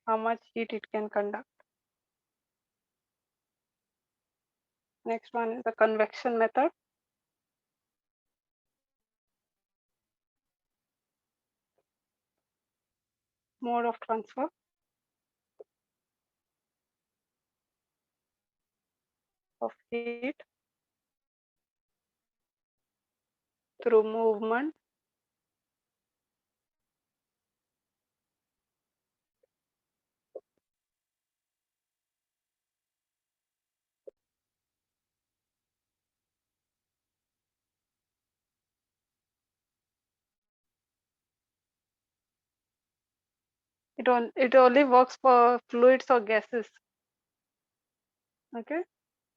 how much heat it can conduct. Next one is the convection method. Mode of transfer of heat through movement it only works for fluids or gases. Okay,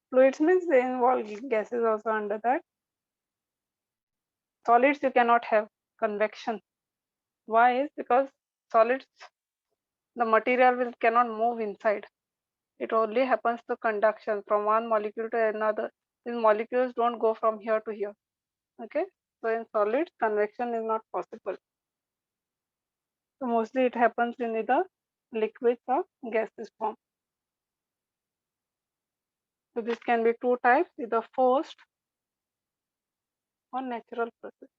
fluids means they involve gases also under that. Solids you cannot have convection. Why? Is because solids, the material cannot move inside. It only happens to conduction from one molecule to another. These molecules don't go from here to here. Okay, so in solids convection is not possible. So mostly it happens in either liquids or gases form. So this can be two types, either forced or natural process.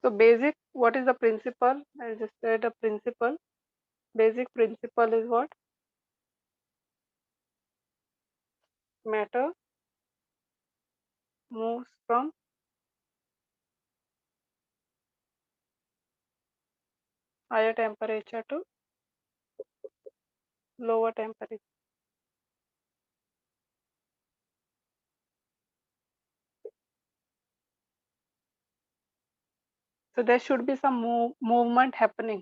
So basic, what is the principle? I just said a principle. Basic principle is what? Matter moves from higher temperature to lower temperature. So there should be some movement happening,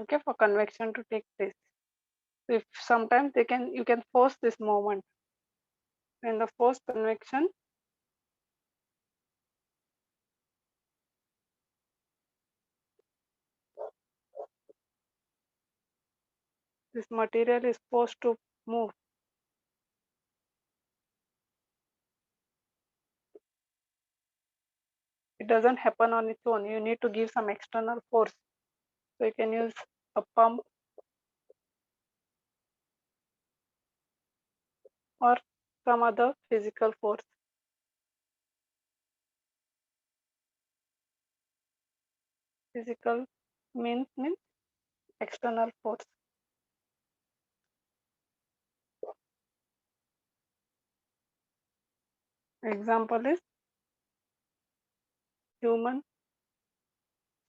okay, for convection to take place. So if sometimes you can force this movement. In the forced convection, this material is forced to move. It doesn't happen on its own. You need to give some external force. So you can use a pump or some other physical force. Physical means external force. Example is human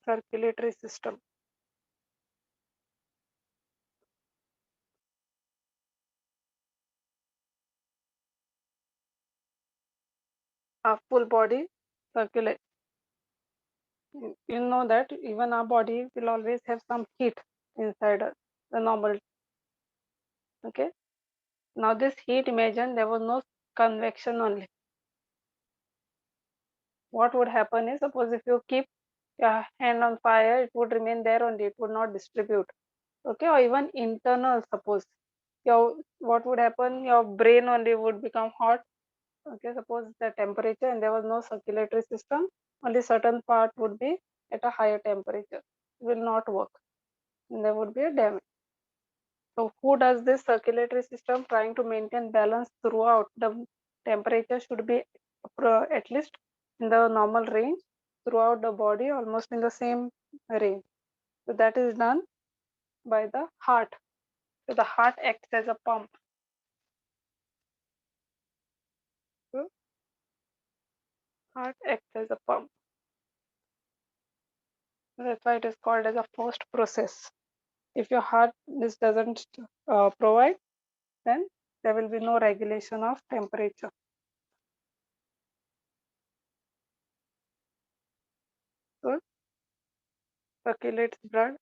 circulatory system. Our full body circulates. You know that even our body will always have some heat inside us, the normal. Okay. Now this heat, imagine there was no convection only. What would happen is, suppose if you keep your hand on fire, it would remain there only, it would not distribute. Okay, or even internal, suppose what would happen, your brain only would become hot. Okay, suppose the temperature and there was no circulatory system, only certain part would be at a higher temperature, it will not work and there would be a damage. So who does this circulatory system, trying to maintain balance throughout? The temperature should be at least in the normal range throughout the body, almost in the same range. So that is done by the heart. So the heart acts as a pump. So heart acts as a pump. That's why it is called as a forced process. If your heart this doesn't provide, then there will be no regulation of temperature. So circulates blood.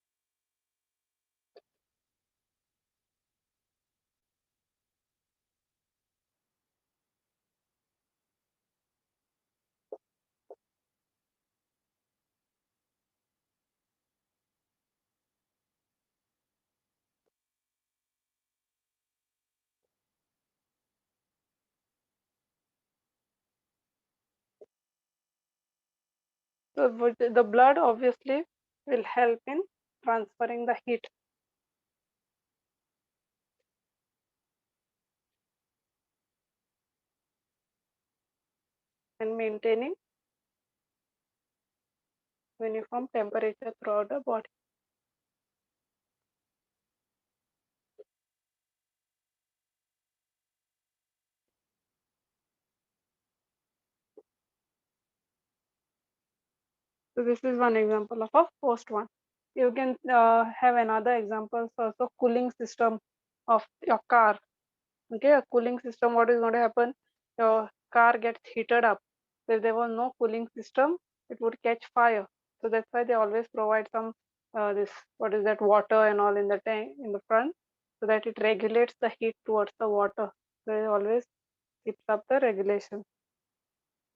So the blood obviously will help in transferring the heat. And maintaining uniform temperature throughout the body. So this is one example of a forced one. You can have another example, also cooling system of your car. Okay, a cooling system, what is going to happen? Your car gets heated up. So if there was no cooling system, it would catch fire. So that's why they always provide some this, what is that, water and all in the tank in the front, so that it regulates the heat towards the water. So it always keeps up the regulation.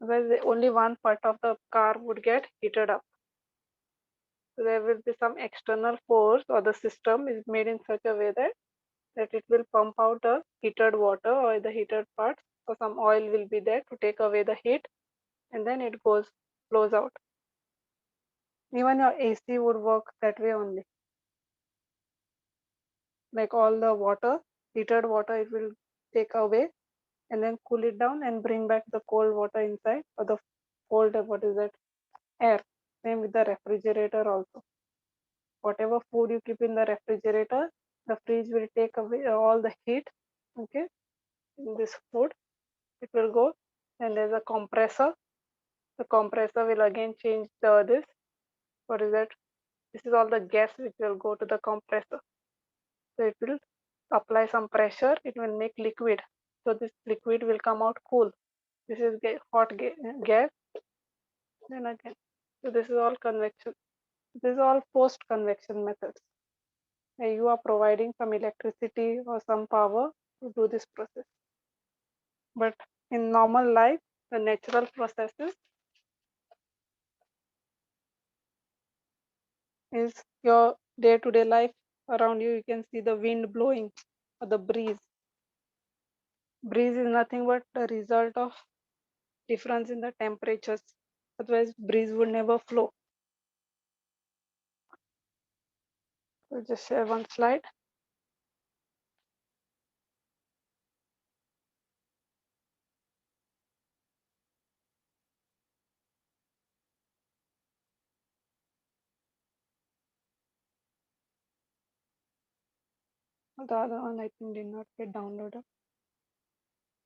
Otherwise, only one part of the car would get heated up. So there will be some external force, or the system is made in such a way that it will pump out the heated water or the heated parts. So some oil will be there to take away the heat, and then it flows out. Even your AC would work that way only. Like all the water, heated water, it will take away and then cool it down and bring back the cold water inside, or the cold, what is that, air. Same with the refrigerator also. Whatever food you keep in the refrigerator, the fridge will take away all the heat. Okay, in this food, it will go, and there's a compressor. The compressor will again change this, what is that, this is all the gas which will go to the compressor. So it will apply some pressure, it will make liquid. So this liquid will come out cool. This is hot gas. Then again, so this is all convection. This is all post convection methods. You are providing some electricity or some power to do this process. But in normal life, the natural processes is your day-to-day life around you. You can see the wind blowing or the breeze. Breeze is nothing but the result of difference in the temperatures. otherwise breeze would never flow. We'll just share one slide. The other one I think did not get downloaded.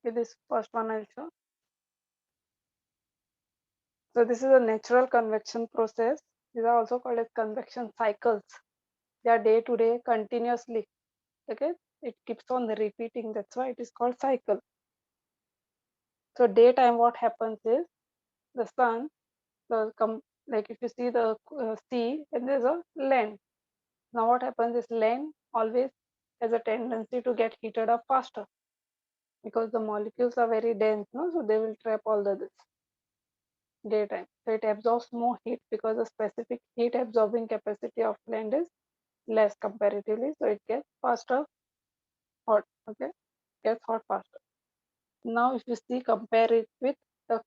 Okay, this first one I'll show. So this is a natural convection process. These are also called as convection cycles. They are day to day continuously. Okay, it keeps on repeating. That's why it is called cycle. So daytime, what happens is the sun, like if you see the sea, and there's a land. Now what happens is land always has a tendency to get heated up faster because the molecules are very dense, no? So they will trap all the this daytime. So it absorbs more heat because the specific heat absorbing capacity of land is less comparatively. So it gets faster hot. Okay, gets hot faster. Now if you see compare it with the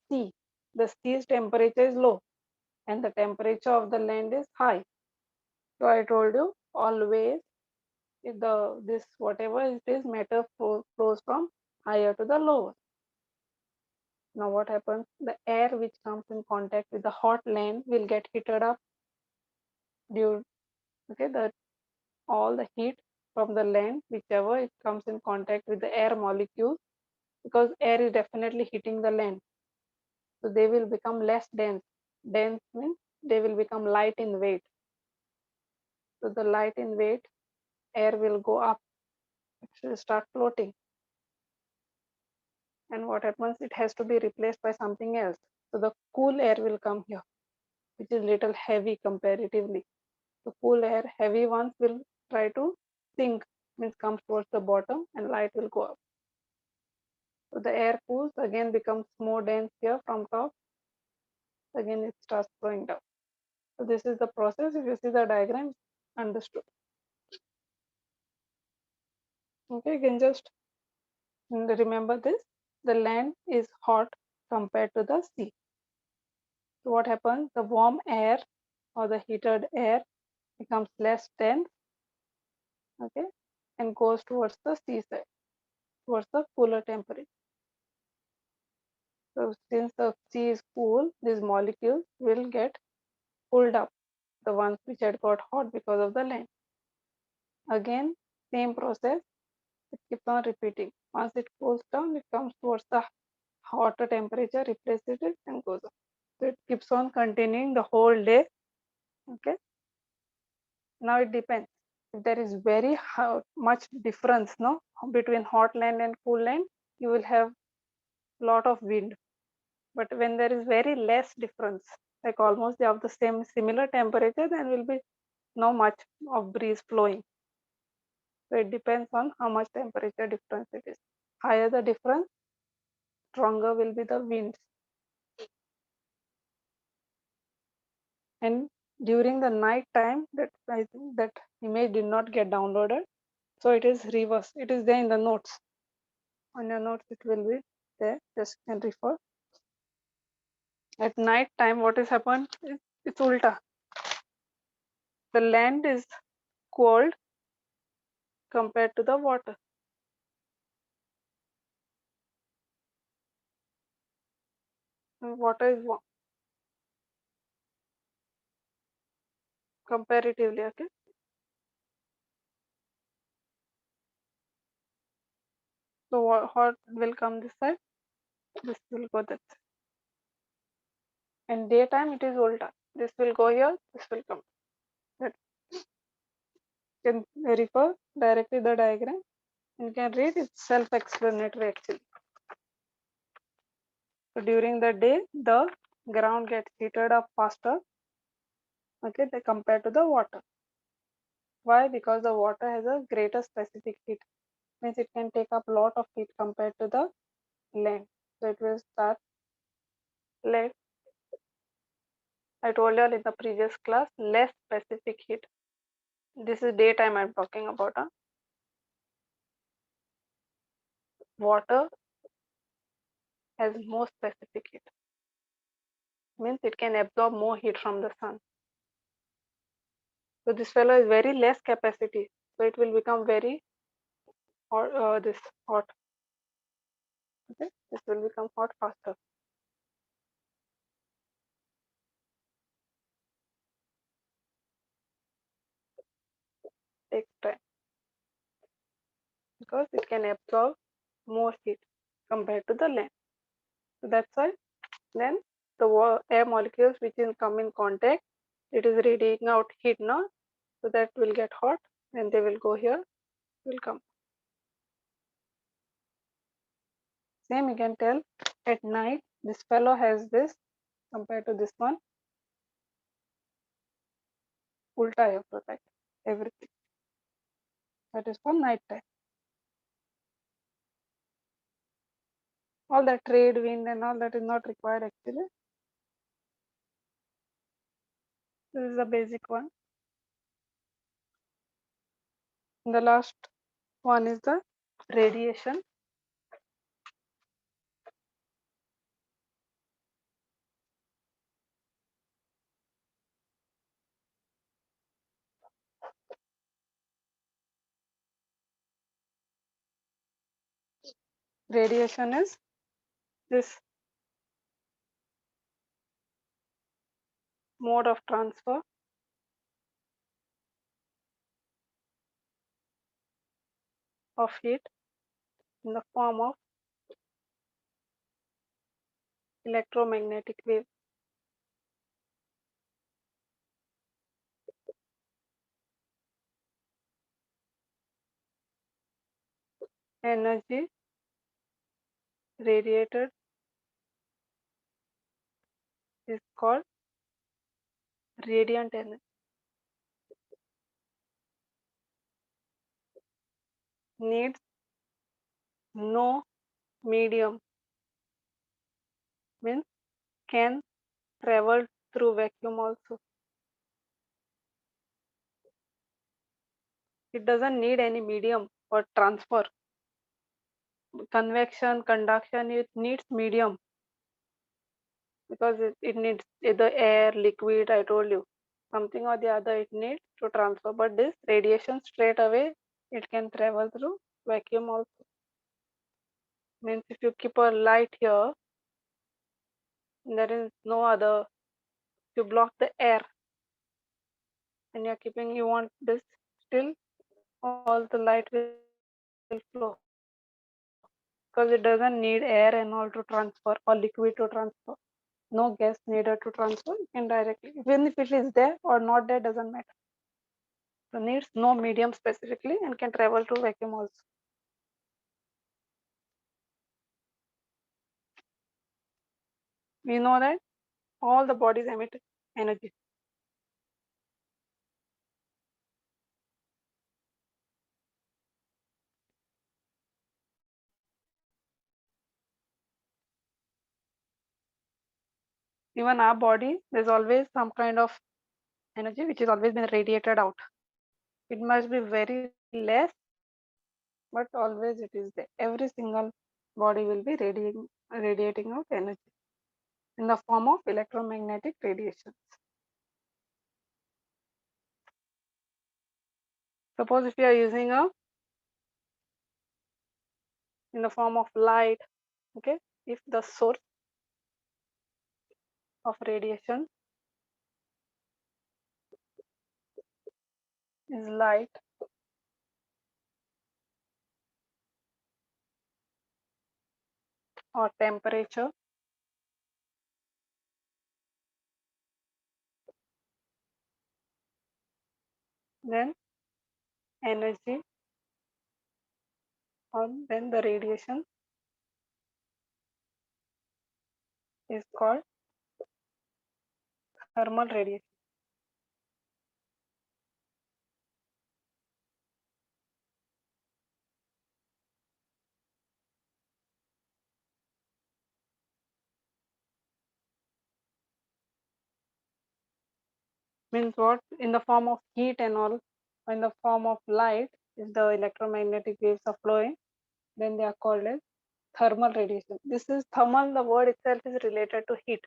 sea, the sea's temperature is low and the temperature of the land is high. So I told you always if this whatever it is matter flows from higher to the lower. Now what happens? The air which comes in contact with the hot land will get heated up due okay the all the heat from the land whichever it comes in contact with the air molecules because air is definitely hitting the land. So they will become less dense. Dense means they will become light in weight. So the light in weight air will go up. It will start floating. And what happens? It has to be replaced by something else. So the cool air will come here, which is little heavy comparatively. The cool air, heavy ones will try to sink, means comes towards the bottom and light will go up. So the air cools, again becomes more dense here from top, again it starts flowing down. So this is the process. If you see the diagram, understood. Okay, you can just remember this. The land is hot compared to the sea. So what happens? The warm air or the heated air becomes less dense, okay, and goes towards the seaside, towards the cooler temperature. So since the sea is cool, these molecules will get pulled up, the ones which had got hot because of the land. Again, same process, it keeps on repeating. Once it cools down, it comes towards the hotter temperature, replaces it and goes up. So it keeps on continuing the whole day. Okay. Now it depends. If there is very much difference, no, between hot land and cool land, you will have lot of wind. But when there is very less difference, like almost they have the same similar temperature, then will be no much of breeze flowing. So it depends on how much temperature difference it is. Higher the difference, stronger will be the winds. And during the night time, that I think that image did not get downloaded. So it is reverse. It is there in the notes. On your notes, it will be there. Just can refer. At night time, what has happened? It's ulta. The land is cold compared to the water. And water is warm comparatively. Okay. So hot will come this side. This will go that side. And daytime it is ulta. This will go here. This will come. That can refer directly the diagram. You can read. It's self-explanatory actually. So during the day, the ground gets heated up faster. Okay, they compared to the water. Why? Because the water has a greater specific heat. Means it can take up a lot of heat compared to the land. So it will start less. I told you all in the previous class, less specific heat. This is daytime I'm talking about. Water has more specific heat. means it can absorb more heat from the sun. So this fellow is very less capacity, so it will become very hot. This hot. Okay, this will become hot faster. Takes time because it can absorb more heat compared to the land. So that's why then the air molecules which will come in contact, it is radiating out heat now, so that will get hot and they will go here, will come. Same you can tell at night this fellow has this compared to this one, ulta air protect everything. That is for night time. All that trade wind and all that is not required actually. This is the basic one. And the last one is the radiation. Radiation is this mode of transfer of heat in the form of electromagnetic wave. Energy radiated is called radiant energy. Needs no medium, means can travel through vacuum also. It doesn't need any medium for transfer. Convection, conduction, it needs medium because it needs either air, liquid, I told you. Something or the other it needs to transfer. But this radiation straight away, it can travel through vacuum also. Means if you keep a light here, there is no other, you block the air and you're keeping, you want this, still all the light will flow because it doesn't need air and all to transfer or liquid to transfer. No gas needed to transfer, you can directly, even if it is there or not there, doesn't matter. So needs no medium specifically and can travel to vacuum also. We know that all the bodies emit energy. Even our body, there's always some kind of energy which is always been radiated out. It must be very less, but always it is there. Every single body will be radiating out energy in the form of electromagnetic radiations. Suppose if you are using a in the form of light, okay, if the source of radiation is light, or temperature, then energy, or then the radiation is called thermal radiation. Means what? In the form of heat and all, or in the form of light, if the electromagnetic waves are flowing, then they are called as thermal radiation. This is thermal, the word itself is related to heat.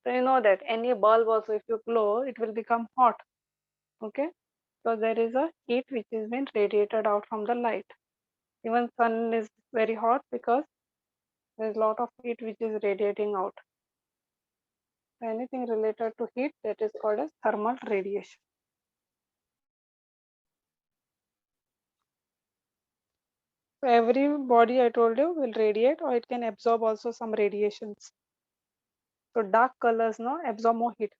So you know that any bulb also, if you blow, it will become hot. Okay, so there is a heat which is being radiated out from the light. Even sun is very hot because there is a lot of heat which is radiating out. So anything related to heat, that is called as thermal radiation. So every body I told you will radiate, or it can absorb also some radiations. So dark colors no absorb more heat.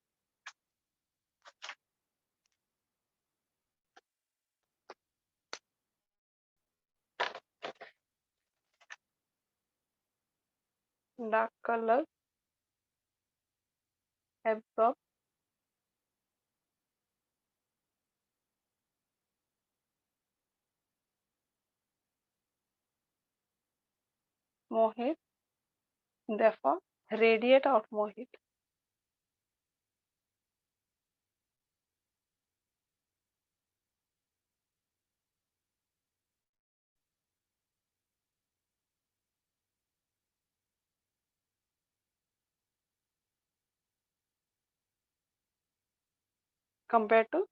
Dark colors absorb more heat, therefore radiate out more heat. Compared to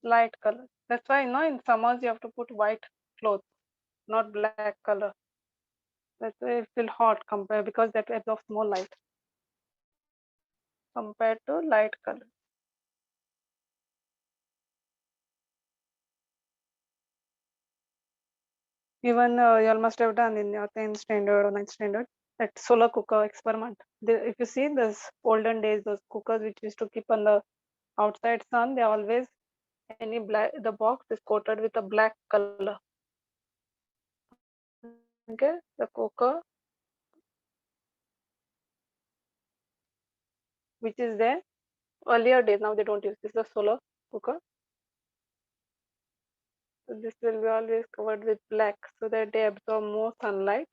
light color. That's why in summers you have to put white clothes, not black color. That's why it feel hot compared because that absorbs more light compared to light color. Even you all must have done in your 10th standard or 9th standard that solar cooker experiment. If you see those olden days, those cookers which used to keep on the outside sun, they always the box is coated with a black color. Okay, the cooker which is there earlier days, now they don't use this, the solar cooker. So this will be always covered with black so that they absorb more sunlight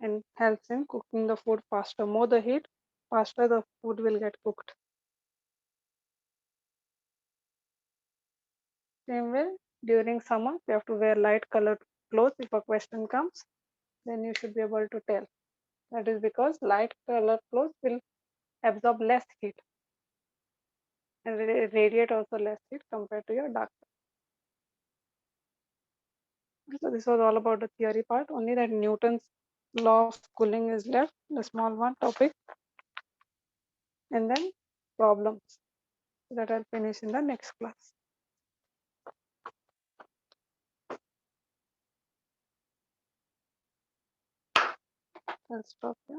and helps in cooking the food faster. More the heat, faster the food will get cooked. Same way, during summer, you have to wear light colored clothes. If a question comes, then you should be able to tell. That is because light colored clothes will absorb less heat and radiate also less heat compared to your dark. So this was all about the theory part. Only that Newton's law of cooling is left, the small one topic, and then problems that I'll finish in the next class. I'll stop here.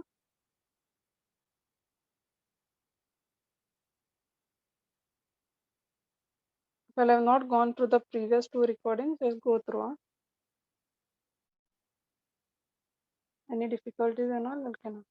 Well, I have not gone through the previous two recordings, just go through. Any difficulties and all, I can